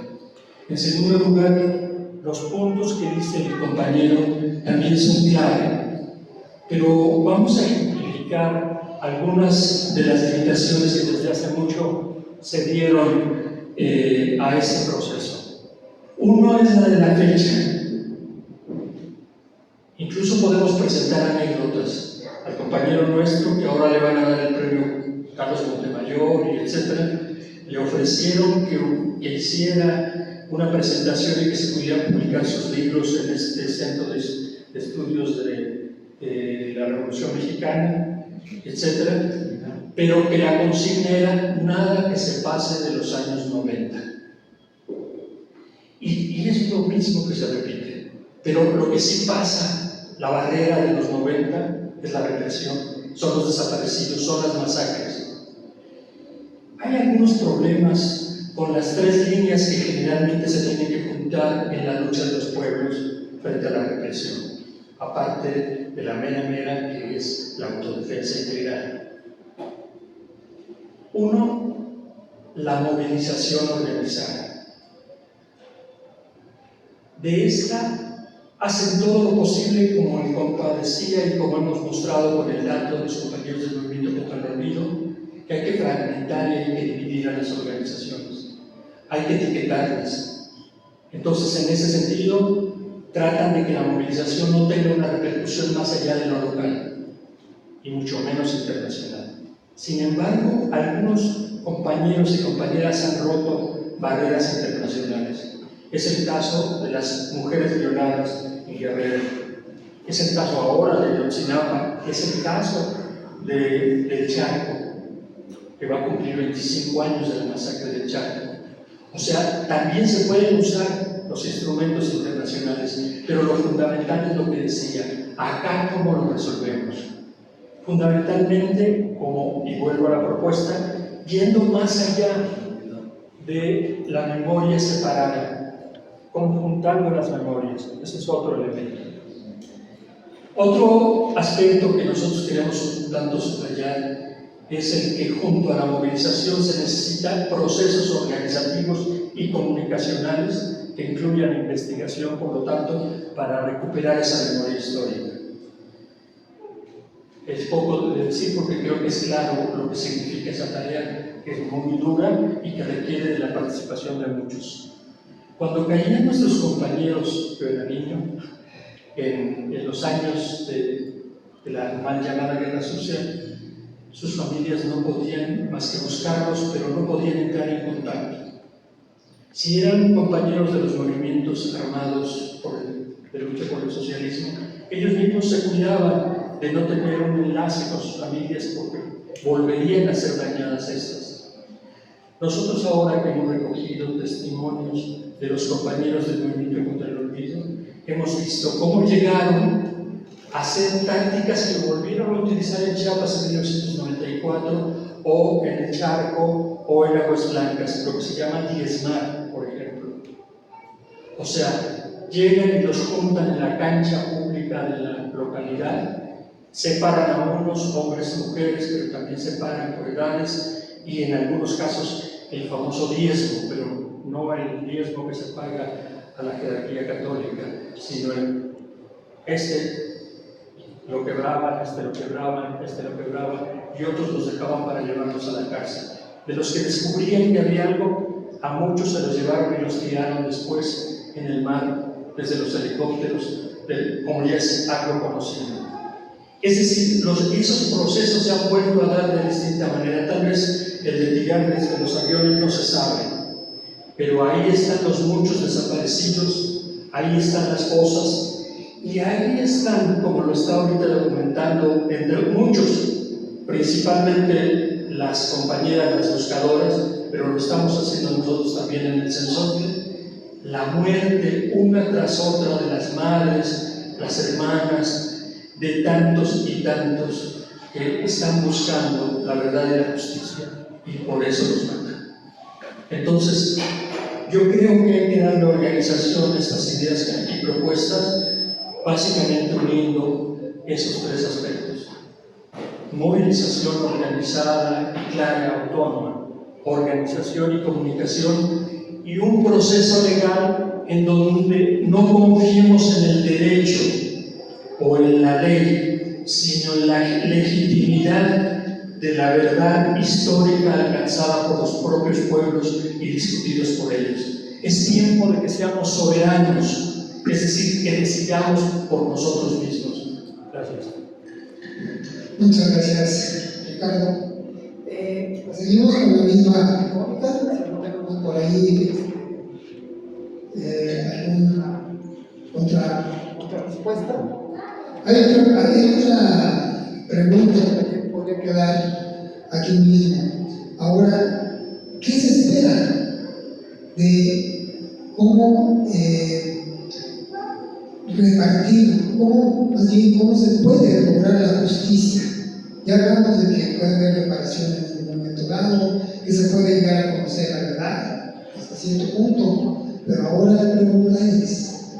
En segundo lugar, los puntos que dice el compañero también son clave, pero vamos a ejemplificar algunas de las limitaciones que desde hace mucho se dieron a ese proceso. Uno es la de la fecha. Incluso podemos presentar anécdotas al compañero nuestro, que ahora le van a dar el premio Carlos Montemayor y etcétera. Le ofrecieron que hiciera una presentación y que se pudieran publicar sus libros en este centro de estudios de la Revolución Mexicana, etcétera, pero que la consigna era nada que se pase de los años 90. Y es lo mismo que se repite, pero lo que sí pasa, la barrera de los 90, es la represión, son los desaparecidos, son las masacres. Hay algunos problemas con las tres líneas que generalmente se tienen que juntar en la lucha de los pueblos frente a la represión, aparte de la mera que es la autodefensa integral. Uno, la movilización organizada. De esta hacen todo lo posible, como el compa decía y como hemos mostrado con el dato de los compañeros del Movimiento contra el Olvido, que hay que fragmentar y hay que dividir a las organizaciones, hay que etiquetarlas. Entonces, en ese sentido, tratan de que la movilización no tenga una repercusión más allá de lo local y mucho menos internacional. Sin embargo, algunos compañeros y compañeras han roto barreras internacionales. Es el caso de las mujeres violadas en Guerrero, es el caso ahora de Ayotzinapa, es el caso del Chaco, que va a cumplir 25 años de la masacre del Chaco. O sea, también se pueden usar los instrumentos internacionales, pero lo fundamental es lo que decía, acá cómo lo resolvemos. Fundamentalmente, y vuelvo a la propuesta, yendo más allá de la memoria separada, conjuntando las memorias. Ese es otro elemento. Otro aspecto que nosotros queremos tanto subrayar es el que junto a la movilización se necesitan procesos organizativos y comunicacionales que incluyan investigación, por lo tanto, para recuperar esa memoria histórica. Es poco de decir porque creo que es claro lo que significa esa tarea, que es muy dura y que requiere de la participación de muchos. Cuando caían nuestros compañeros, yo era niño, en los años de la mal llamada Guerra Sucia, sus familias no podían más que buscarlos, pero no podían entrar en contacto. Si eran compañeros de los movimientos armados de lucha por el socialismo, ellos mismos se cuidaban de no tener un enlace con sus familias porque volverían a ser dañadas estas. Nosotros ahora que hemos recogido testimonios de los compañeros del movimiento contra el olvido, hemos visto cómo llegaron a hacer tácticas que volvieron a utilizar en Chiapas en 1994 o en el Charco o en Aguas Blancas, lo que se llama diezmar, por ejemplo. O sea, llegan y los juntan en la cancha pública de la localidad, separan a unos, hombres y mujeres, pero también separan por edades y en algunos casos el famoso diezmo, pero no el diezmo que se paga a la jerarquía católica, sino lo quebraban, lo quebraban, lo quebraban, y otros los dejaban para llevarlos a la cárcel. De los que descubrían que había algo, a muchos se los llevaron y los tiraron después en el mar, desde los helicópteros, como ya es algo conocido. Es decir, esos procesos se han vuelto a dar de distinta manera. Tal vez el de tirar desde los aviones no se sabe, pero ahí están los muchos desaparecidos, ahí están las fosas, y ahí están, como lo está ahorita documentando, entre muchos, principalmente las compañeras, las buscadoras, pero lo estamos haciendo nosotros también en el Censontle, la muerte una tras otra de las madres, las hermanas, de tantos y tantos que están buscando la verdad y la justicia, y por eso los matan. Entonces, yo creo que hay que darle organización a estas ideas y propuestas, básicamente uniendo esos tres aspectos: movilización organizada, clara, autónoma, organización y comunicación, y un proceso legal en donde no confiemos en el derecho o en la ley, sino en la legitimidad de la verdad histórica alcanzada por los propios pueblos y discutidos por ellos. Es tiempo de que seamos soberanos, es decir, que decidamos por nosotros mismos. Gracias. Muchas gracias, Ricardo. Seguimos con la misma pregunta. Tenemos por ahí alguna otra respuesta. Hay otra pregunta que podría quedar aquí mismo. Ahora, ¿qué se espera de cómo repartir, cómo se puede lograr la justicia? Ya hablamos de que puede haber reparación en un momento dado, que se puede llegar a conocer la verdad hasta cierto punto, pero ahora la pregunta es: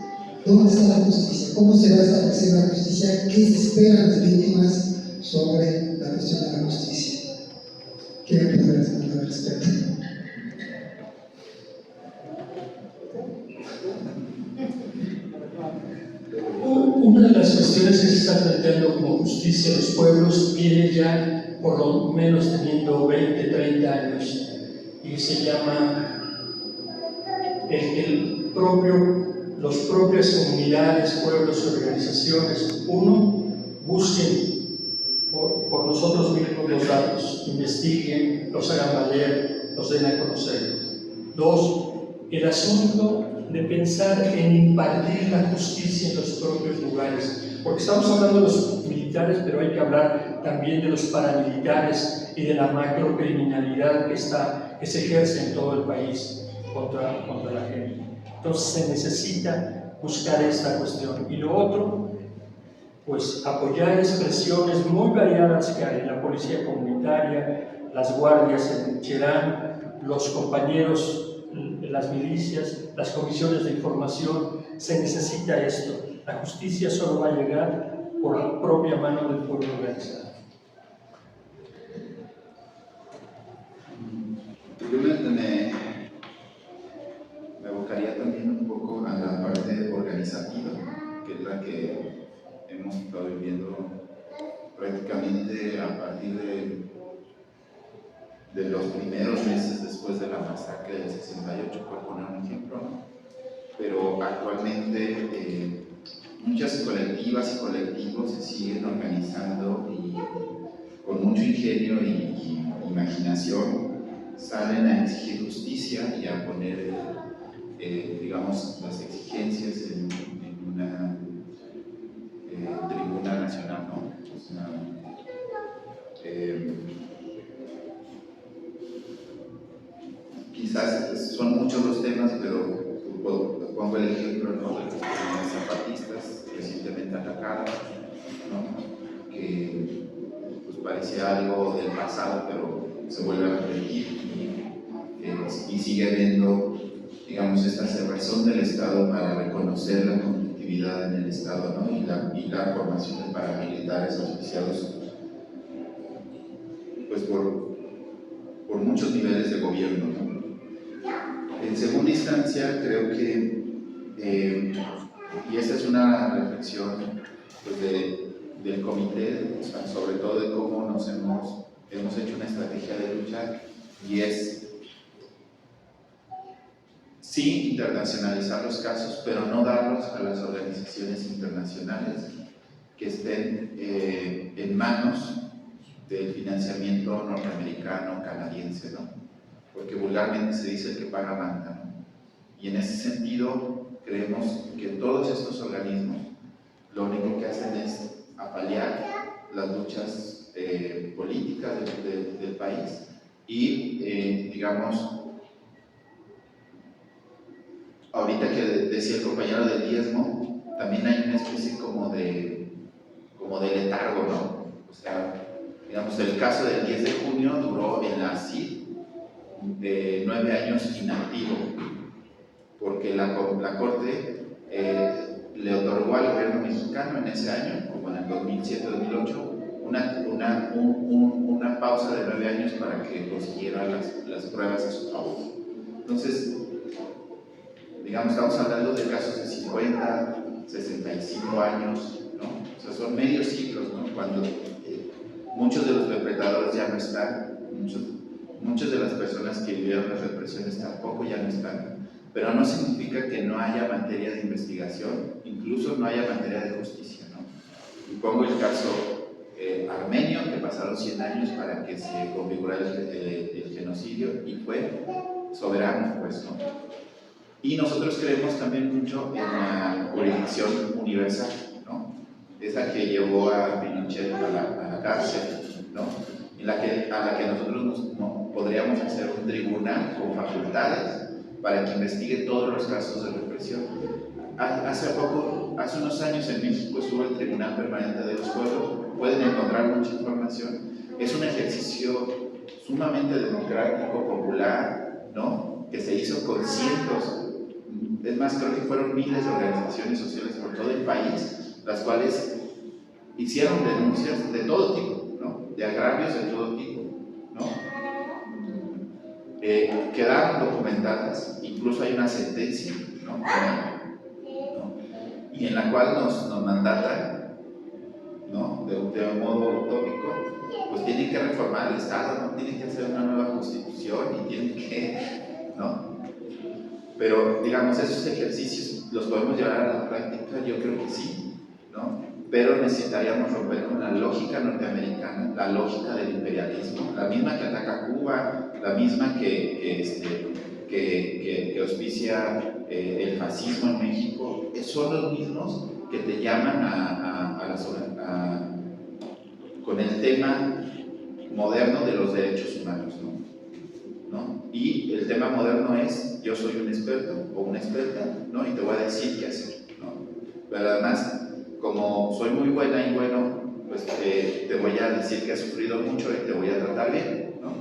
¿dónde está la justicia? ¿Cómo se va a establecer la justicia? ¿Qué se esperan las víctimas sobre la cuestión de la justicia? ¿Qué me puede responder al respecto? Una de las cuestiones que se está planteando como justicia a los pueblos viene ya por lo menos teniendo 20, 30 años, y se llama el propio las propias comunidades, pueblos y organizaciones, uno, busquen por nosotros mismos los datos, investiguen, los hagan valer, los den a conocer. Dos, el asunto de pensar en impartir la justicia en los propios lugares, porque estamos hablando de los militares, pero hay que hablar también de los paramilitares y de la macrocriminalidad que se ejerce en todo el país contra la gente. Entonces se necesita buscar esta cuestión. Y lo otro, pues apoyar expresiones muy variadas que hay en la policía comunitaria, las guardias en Cherán, los compañeros en las milicias, las comisiones de información. Se necesita esto. La justicia solo va a llegar por la propia mano del pueblo organizado. Yo me abocaría también un poco a la parte organizativa, que es la que hemos estado viviendo prácticamente a partir de los primeros meses después de la masacre del 68, por poner un ejemplo, ¿no? Pero actualmente muchas colectivas y colectivos se siguen organizando y con mucho ingenio y imaginación salen a exigir justicia y a poner, digamos, las exigencias en una tribuna nacional, ¿no? O sea, quizás son muchos los temas, pero pongo el ejemplo, ¿no?, de las comunidades zapatistas recientemente atacadas, ¿no?, que pues parecía algo del pasado, pero se vuelve a repetir y sigue habiendo, digamos, esta cerrazón del Estado para reconocer la conflictividad en el Estado, ¿no?, y la formación de paramilitares auspiciados pues por muchos niveles de gobierno, ¿no? En segunda instancia, creo que, y esta es una reflexión pues, del comité, o sea, sobre todo de cómo hemos hecho una estrategia de lucha, y es sí internacionalizar los casos, pero no darlos a las organizaciones internacionales que estén en manos del financiamiento norteamericano, canadiense, ¿no? Porque vulgarmente se dice el que paga manda, ¿no? Y en ese sentido creemos que todos estos organismos lo único que hacen es apalear las luchas políticas del país y digamos, ahorita que decía el compañero del diezmo, también hay una especie como de letargo, ¿no? O sea, digamos, el caso del 10 de junio duró en la CID de 9 años inactivo, porque la Corte le otorgó al gobierno mexicano en ese año, como en el 2007-2008, una pausa de 9 años para que consiguiera las pruebas a su favor. Entonces, digamos, estamos hablando de casos de 50, 65 años, ¿no? O sea, son medios siglos, ¿no? Cuando muchos de los perpetradores ya no están, muchas de las personas que vivieron las represiones tampoco ya no están, pero no significa que no haya materia de investigación, incluso no haya materia de justicia, ¿no? Y pongo el caso armenio, que pasaron 100 años para que se configurara el genocidio y fue soberano, pues, ¿no? Y nosotros creemos también mucho en la jurisdicción universal, ¿no? Esa que llevó a Pinochet a la cárcel, ¿no? A la que nosotros podríamos hacer un tribunal con facultades para que investigue todos los casos de represión. Hace unos años en México estuvo el Tribunal Permanente de los Pueblos, pueden encontrar mucha información. Es un ejercicio sumamente democrático, popular, ¿no?, que se hizo con cientos, es más, creo que fueron miles de organizaciones sociales por todo el país, las cuales hicieron denuncias de todo tipo, ¿no?, de agravios de todo tipo, ¿no? Quedaron documentadas, incluso hay una sentencia, ¿no?, y en la cual nos mandatan, ¿no?, de un modo utópico, pues tienen que reformar el Estado, ¿no?, tienen que hacer una nueva constitución y tienen que, ¿no? Pero digamos, esos ejercicios ¿los podemos llevar a la práctica? Yo creo que sí, ¿no? Pero necesitaríamos romper con la lógica norteamericana, la lógica del imperialismo, la misma que ataca a Cuba, la misma que auspicia el fascismo en México, son los mismos que te llaman con el tema moderno de los derechos humanos, ¿no? Y el tema moderno es: yo soy un experto o una experta, ¿no? Y te voy a decir qué hacer, ¿no? Pero además, como soy muy buena y bueno, pues te voy a decir que has sufrido mucho y te voy a tratar bien, ¿no?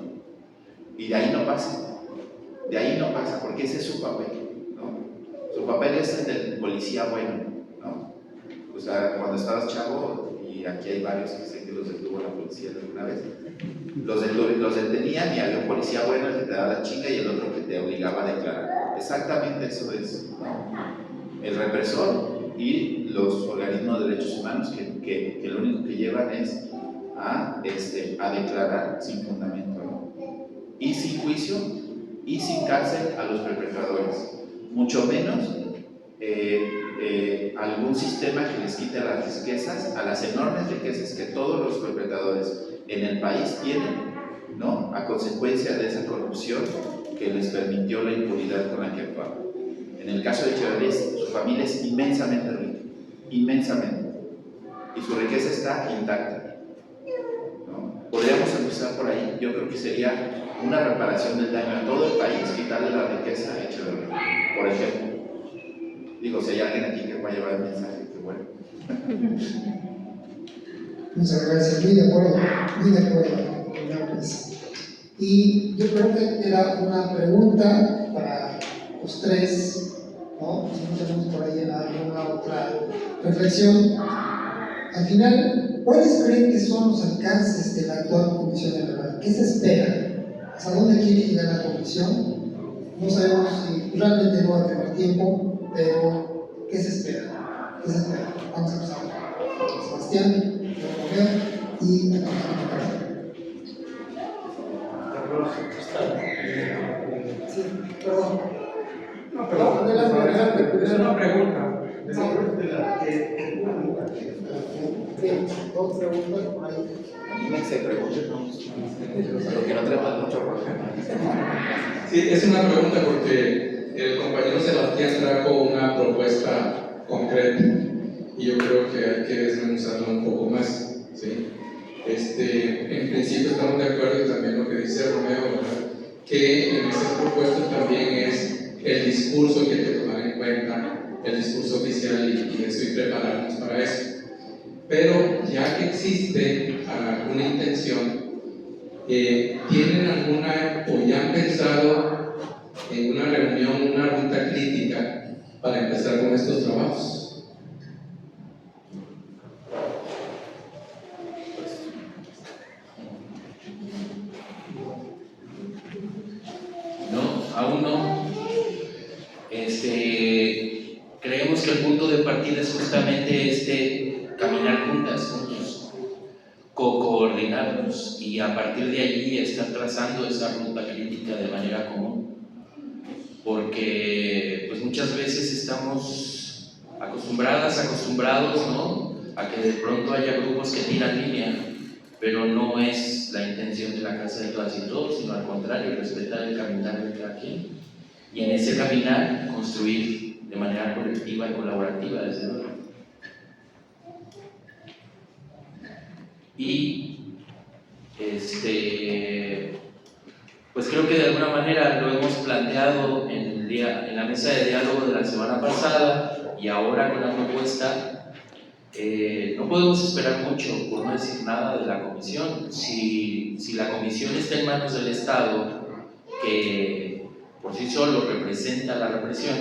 Y de ahí no pasa, porque ese es su papel, ¿no? Su papel es el del policía bueno, ¿no? O sea, cuando estabas chavo, y aquí hay varios que sé que los detuvo la policía alguna vez, los detenían y había un policía bueno el que te daba la chinga y el otro que te obligaba a declarar. Exactamente eso es, ¿no? El represor y los organismos de derechos humanos que lo único que llevan es a declarar sin fundamento, ¿no? Y sin juicio y sin cárcel a los perpetradores, mucho menos algún sistema que les quite las riquezas, a las enormes riquezas que todos los perpetradores en el país tienen, ¿no? A consecuencia de esa corrupción que les permitió la impunidad con la que actuaban. En el caso de Echeverría, su familia es inmensamente rica, inmensamente, y su riqueza está intacta, ¿no? Podríamos empezar por ahí. Yo creo que sería una reparación del daño a todo el país, quitarle la riqueza a Echeverría, por ejemplo. Digo, si hay alguien aquí que va a llevar el mensaje, que bueno. Muchas gracias, muy de acuerdo, pues. Y yo creo que era una pregunta para los tres, ¿no? Si no tenemos por ahí alguna otra reflexión. Al final, ¿cuáles creen que son los alcances de la actual Comisión Electoral? ¿Qué se espera? ¿Hasta dónde quiere llegar la Comisión? No sabemos si realmente no va a tener tiempo, pero ¿qué se espera? ¿Qué se espera? Vamos a empezar con Sebastián, y sí, perdón. No, perdón, adelante. Es una pregunta. Sí, dos preguntas por ahí. Se pregunten, ¿no? Lo que no tenemos mucho problema. Sí, es una pregunta porque el compañero Sebastián trajo una propuesta concreta y yo creo que hay que desmenuzarla un poco más, ¿sí? En principio estamos de acuerdo y también lo que dice Romeo, ¿verdad? Que en esas propuestas también es el discurso que hay que tomar en cuenta, el discurso oficial y eso, y prepararnos para eso. Pero ya que existe alguna intención, ¿tienen alguna o ya han pensado en una reunión, una ruta crítica para empezar con estos trabajos? No, aún no. Creemos que el punto de partida es justamente caminar juntos, coordinarnos y a partir de allí estar trazando esa ruta crítica de manera común. Porque pues muchas veces estamos acostumbrados, ¿no?, a que de pronto haya grupos que tiran línea, pero no es la intención de la Casa de Todas y Todos, sino al contrario, respetar el caminar de cada quien y en ese caminar construir de manera colectiva y colaborativa, desde luego. Y pues creo que de alguna manera lo hemos planteado en la mesa de diálogo de la semana pasada y ahora con la propuesta. No podemos esperar mucho, por no decir nada, de la comisión. Si la comisión está en manos del Estado, que por sí solo representa la represión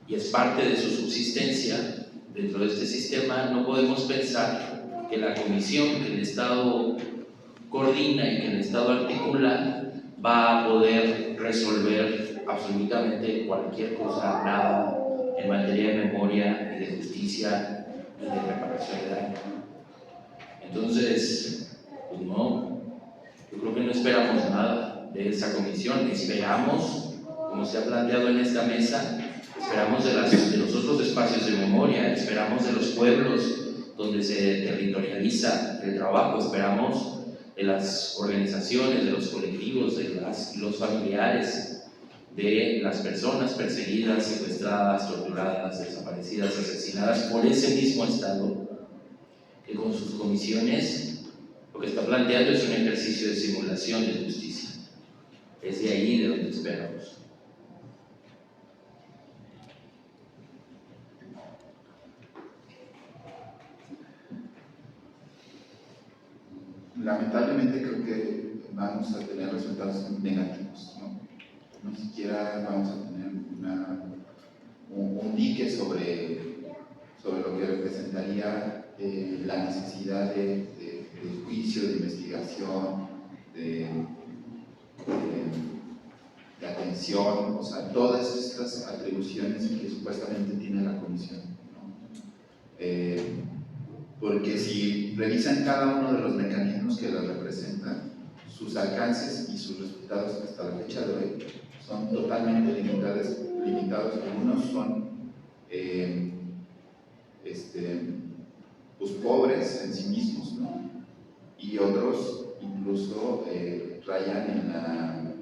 y es parte de su subsistencia dentro de este sistema, no podemos pensar que la comisión que el Estado coordina y que el Estado articula va a poder resolver absolutamente cualquier cosa, nada, en materia de memoria y de justicia y de reparación de daño. Entonces, pues no, yo creo que no esperamos nada de esa comisión. Esperamos, como se ha planteado en esta mesa, esperamos de los otros espacios de memoria, esperamos de los pueblos donde se territorializa el trabajo, esperamos de las organizaciones, de los colectivos, de los familiares, de las personas perseguidas, secuestradas, torturadas, desaparecidas, asesinadas por ese mismo Estado, que con sus comisiones lo que está planteando es un ejercicio de simulación de justicia. Es de ahí de donde esperamos. Lamentablemente creo que vamos a tener resultados negativos, ¿no? No siquiera vamos a tener un dique sobre lo que representaría la necesidad de juicio, de investigación, de atención, o sea, todas estas atribuciones que supuestamente tiene la comisión, ¿no? Porque si revisan cada uno de los mecanismos que la representan, sus alcances y sus resultados hasta la fecha de hoy son totalmente limitados. Algunos son pues pobres en sí mismos, ¿no? Y otros incluso rayan en la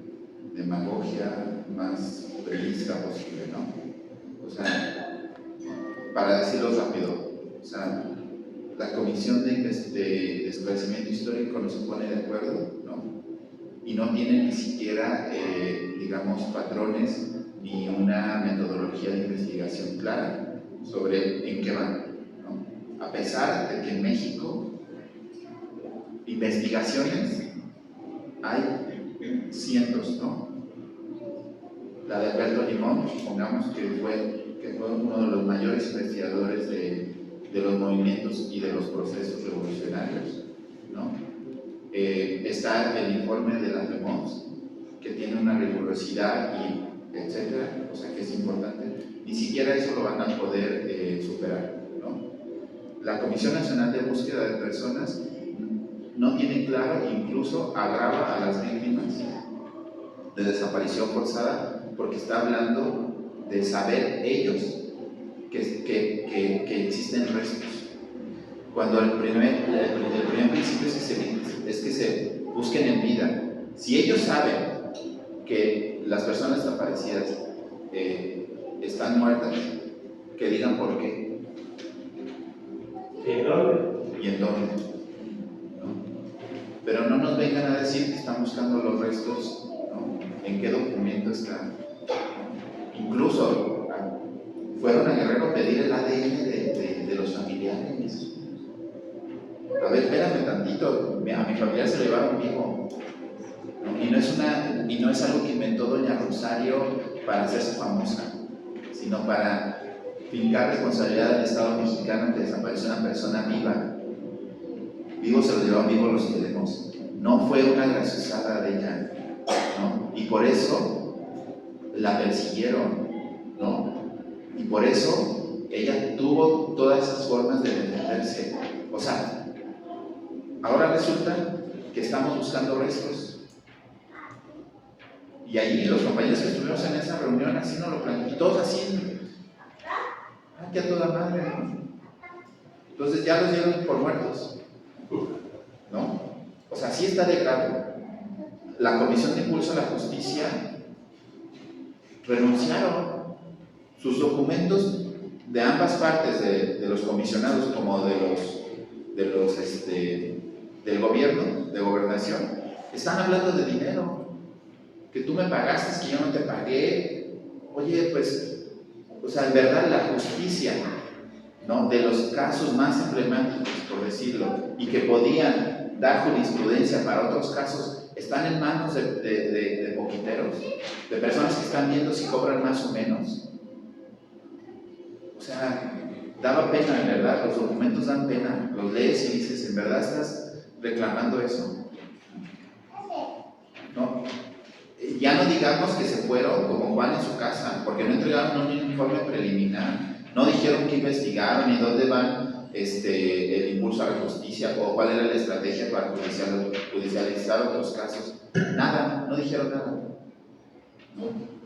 demagogia más prevista posible, ¿no? O sea, para decirlo rápido, o sea, la Comisión de Esclarecimiento Histórico no se pone de acuerdo, ¿no? Y no tiene ni siquiera, digamos, patrones ni una metodología de investigación clara sobre en qué van, ¿no? A pesar de que en México investigaciones hay cientos, ¿no? La de Alberto Limón, supongamos que fue uno de los mayores investigadores de los movimientos y de los procesos revolucionarios, ¿no? Está el informe de la FEMOS, que tiene una rigurosidad y etcétera, o sea que es importante. Ni siquiera eso lo van a poder superar, ¿no? La Comisión Nacional de Búsqueda de Personas no tiene claro, incluso agrava a las víctimas de desaparición forzada, porque está hablando de saber ellos que existen restos. Cuando el primer principio es que se busquen en vida. Si ellos saben que las personas desaparecidas están muertas, que digan por qué. ¿Y en dónde? ¿No? Pero no nos vengan a decir que están buscando los restos, ¿no? ¿En qué documento están? Incluso fueron a Guerrero a pedir el ADN de los familiares. A ver, espérame tantito, a mi familia se le llevaron vivo, ¿no? Y no es algo que inventó doña Rosario para hacerse famosa, sino para fincar responsabilidad del Estado mexicano que desapareció una persona viva. Vivos se los llevaron vivos, los queremos. No fue una graciosada de ella, ¿no? Y por eso la persiguieron, ¿no? Y por eso ella tuvo todas esas formas de defenderse. O sea, ahora resulta que estamos buscando restos. Y allí los compañeros que estuvimos en esa reunión así nos lo plantearon. Y todos así, que a toda madre, ¿no? Entonces ya los dieron por muertos, ¿no? O sea, sí está de grave. La Comisión de Impulso a la Justicia renunciaron. Sus documentos de ambas partes, de los comisionados como del gobierno, de gobernación, están hablando de dinero, que tú me pagaste, que yo no te pagué. Oye, pues, o sea, en verdad la justicia, ¿no? De los casos más emblemáticos, por decirlo, y que podían dar jurisprudencia para otros casos, están en manos de poquiteros, de personas que están viendo si cobran más o menos. O sea, daba pena, en verdad, los documentos dan pena, los lees y dices, ¿en verdad estás reclamando eso? ¿No? Ya no digamos que se fueron como Juan en su casa, porque no entregaron un informe preliminar, no dijeron qué investigaron ni dónde van el impulso a la justicia o cuál era la estrategia para judicializar otros casos. Nada, no dijeron nada, ¿no?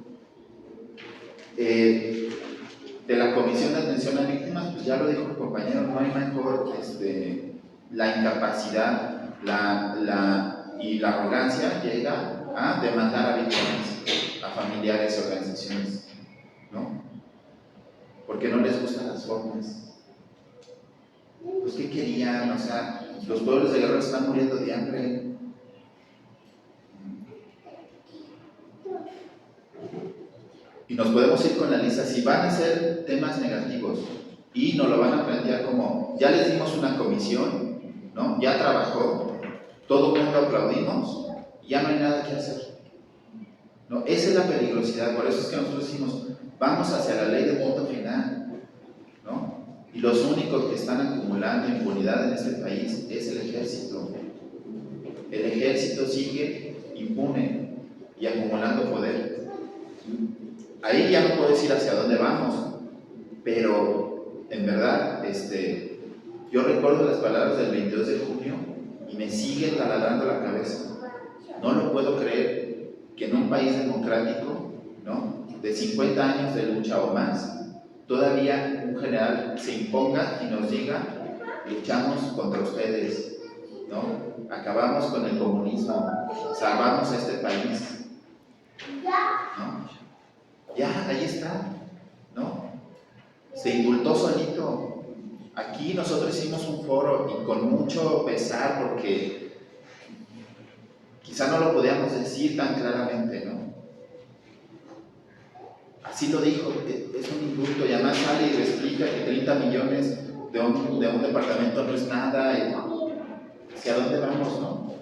De la Comisión de Atención a Víctimas, pues ya lo dijo el compañero, no hay mejor la incapacidad y la arrogancia llega a demandar a víctimas, a familiares, organizaciones, ¿no? Porque no les gustan las formas. Pues ¿qué querían? O sea, los pueblos de Guerrero están muriendo de hambre. Y nos podemos ir con la lista, si van a ser temas negativos y nos lo van a plantear como, ya les dimos una comisión, ¿no? Ya trabajó, todo el mundo aplaudimos, ya no hay nada que hacer, ¿no? Esa es la peligrosidad, por eso es que nosotros decimos, vamos hacia la ley de punto final, ¿no? Y los únicos que están acumulando impunidad en este país es el ejército. El ejército sigue impune y acumulando poder. Ahí ya no puedo decir hacia dónde vamos, pero en verdad, yo recuerdo las palabras del 22 de junio y me sigue taladrando la cabeza. No lo puedo creer que en un país democrático, ¿no?, de 50 años de lucha o más, todavía un general se imponga y nos diga, luchamos contra ustedes, ¿no? Acabamos con el comunismo, salvamos a este país, ¿no? Ya, ahí está, ¿no? Se indultó solito. Aquí nosotros hicimos un foro y con mucho pesar porque quizá no lo podíamos decir tan claramente, ¿no? Así lo dijo, es un indulto y además sale y le explica que 30 millones de un departamento no es nada y hacia dónde vamos, ¿no?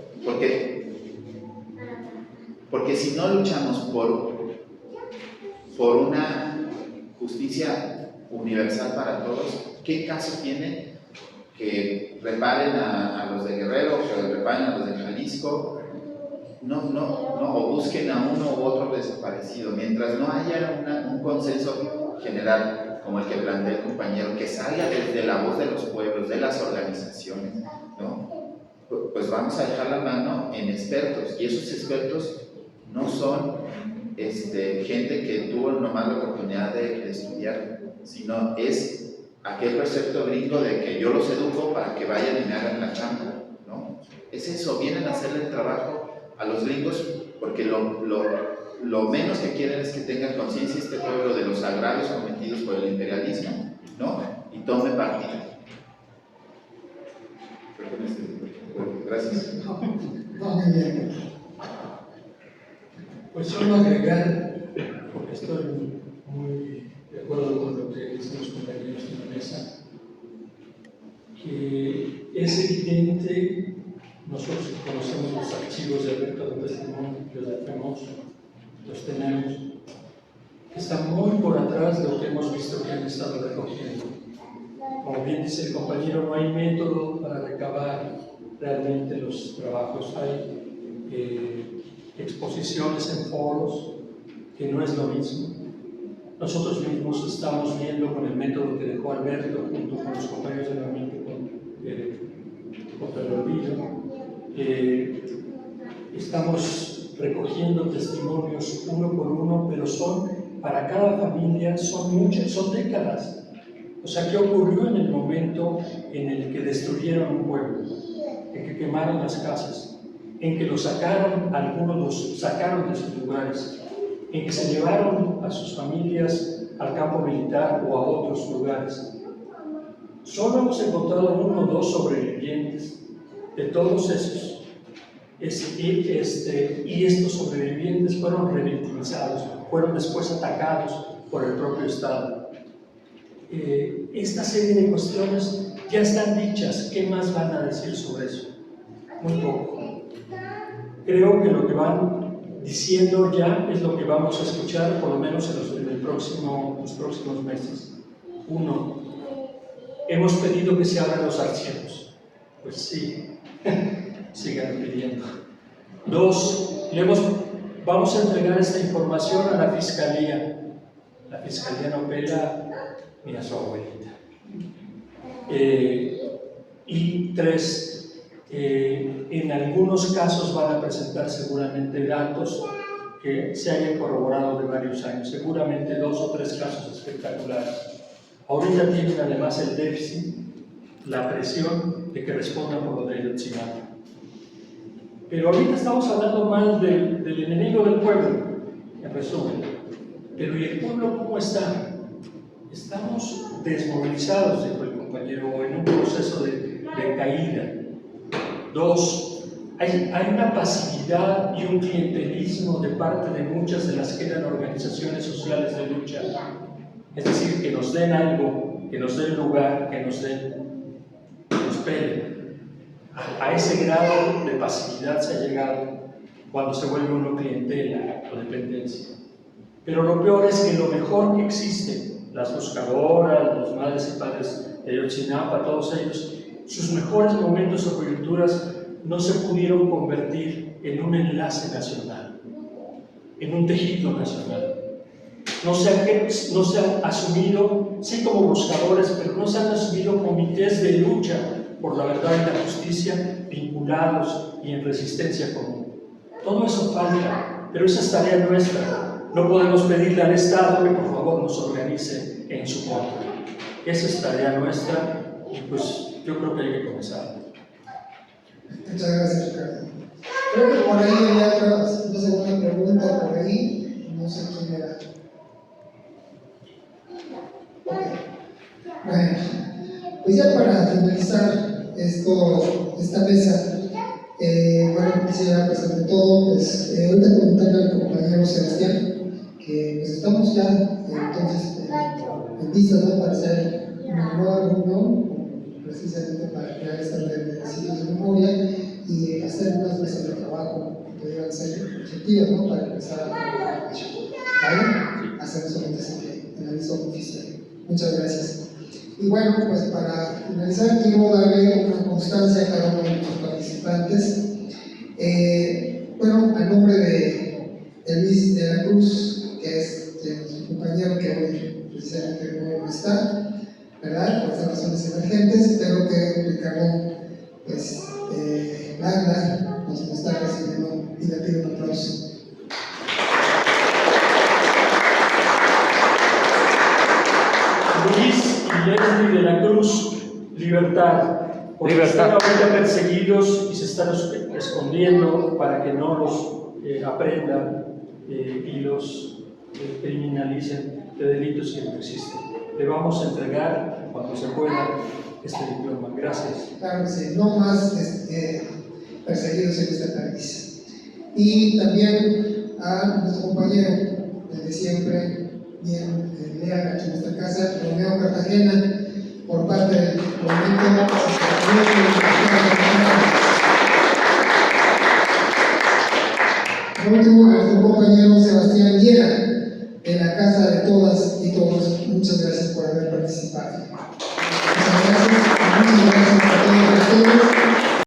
Porque si no luchamos por una justicia universal para todos, ¿qué caso tiene que reparen a los de Guerrero, que reparen a los de Jalisco? No, o busquen a uno u otro desaparecido. Mientras no haya un consenso general, como el que plantea el compañero, que salga desde la voz de los pueblos, de las organizaciones, ¿no? Pues vamos a dejar la mano en expertos, y esos expertos no son gente que tuvo nomás la oportunidad de estudiar, sino es aquel precepto gringo de que yo los educo para que vayan y me hagan la chamba, ¿no? Es eso, vienen a hacerle el trabajo a los gringos porque lo menos que quieren es que tenga conciencia este pueblo de los agravios cometidos por el imperialismo, ¿no? Y tome partido. Gracias. No, muy bien. Pues solo agregar, porque estoy muy de acuerdo con lo que dicen los compañeros de la mesa, que es evidente, nosotros que conocemos los archivos de alerta de testimonio, que los tenemos, los tenemos, que están muy por atrás de lo que hemos visto que han estado recogiendo. Como bien dice el compañero, no hay método para recabar realmente los trabajos. Hay exposiciones en foros, que no es lo mismo. Nosotros mismos estamos viendo con el método que dejó Alberto, junto con los compañeros del movimiento contra el olvido, estamos recogiendo testimonios uno por uno, pero son, para cada familia, son muchas, son décadas. O sea, ¿qué ocurrió en el momento en el que destruyeron un pueblo, en que quemaron las casas, en que los sacaron, algunos los sacaron de sus lugares, en que se llevaron a sus familias al campo militar o a otros lugares? Solo hemos encontrado 1 o 2 sobrevivientes de todos esos. Y estos sobrevivientes fueron revictimizados, fueron después atacados por el propio Estado. Esta serie de cuestiones ya están dichas. ¿Qué más van a decir sobre eso? Muy poco. Creo que lo que van diciendo ya es lo que vamos a escuchar, por lo menos en los próximos meses. 1, hemos pedido que se abran los archivos. Pues sí, sigan pidiendo. 2, vamos a entregar esta información a la Fiscalía. La Fiscalía no pela ni a su abuelita. Y 3, en algunos casos van a presentar seguramente datos que se hayan corroborado de varios años, seguramente 2 o 3 casos espectaculares. Ahorita tienen además el déficit, la presión de que respondan por lo de Ayotzinapa. Pero ahorita estamos hablando mal del enemigo del pueblo, en resumen. Pero ¿y el pueblo cómo está? Estamos desmovilizados, dijo el compañero, en un proceso de caída. 2, hay una pasividad y un clientelismo de parte de muchas de las que eran organizaciones sociales de lucha. Es decir, que nos den algo, que nos den lugar, que nos peleen. A ese grado de pasividad se ha llegado cuando se vuelve uno clientela o dependencia. Pero lo peor es que lo mejor que existe, las buscadoras, los madres y padres de Ayotzinapa, todos ellos, sus mejores momentos o coyunturas no se pudieron convertir en un enlace nacional, en un tejido nacional. No se han asumido, sí como buscadores, pero no se han asumido comités de lucha por la verdad y la justicia vinculados y en resistencia común. Todo eso falta, pero esa es tarea nuestra. No podemos pedirle al Estado que por favor nos organice en su contra. Esa es tarea nuestra y pues yo creo que hay que comenzar. Muchas gracias, Ricardo. Creo que por ahí había una segunda pregunta por ahí, no sé quién era. Okay. Bueno, pues ya para finalizar esta mesa, bueno, quisiera pues ante todo, pues ahorita comentarle al compañero Sebastián que pues estamos ya entonces en vistas, ¿no?, para hacer una nueva reunión precisamente para crear esta red de sitios de memoria y hacer unas mesas de trabajo que pudieran ser objetivas, ¿no?, para empezar a trabajar. ¿Vale? Hacer solamente el aviso oficial. Muchas gracias. Y bueno, pues para finalizar quiero darle una constancia a cada uno de los participantes. Bueno, a nombre de Luis de la Cruz, que es nuestro compañero que hoy precisamente no está, ¿verdad?, por estas razones emergentes, espero que Ricardo pues Landa nos está recibiendo y le pido un aplauso. Luis y Leslie de la Cruz, libertad. Porque están ahorita perseguidos y se están escondiendo para que no los aprendan y los criminalicen de delitos que no existen. Le vamos a entregar, cuando se pueda, este diploma. Gracias. Claro que sí, no más perseguidos en este país. Y también a nuestro compañero, desde siempre, bien leal aquí en nuestra casa, Romeo Cartagena, por parte del movimiento. Por último, a nuestro compañero Sebastián Viera, de la Casa de Todas y Todos. Muchas gracias por haber participado.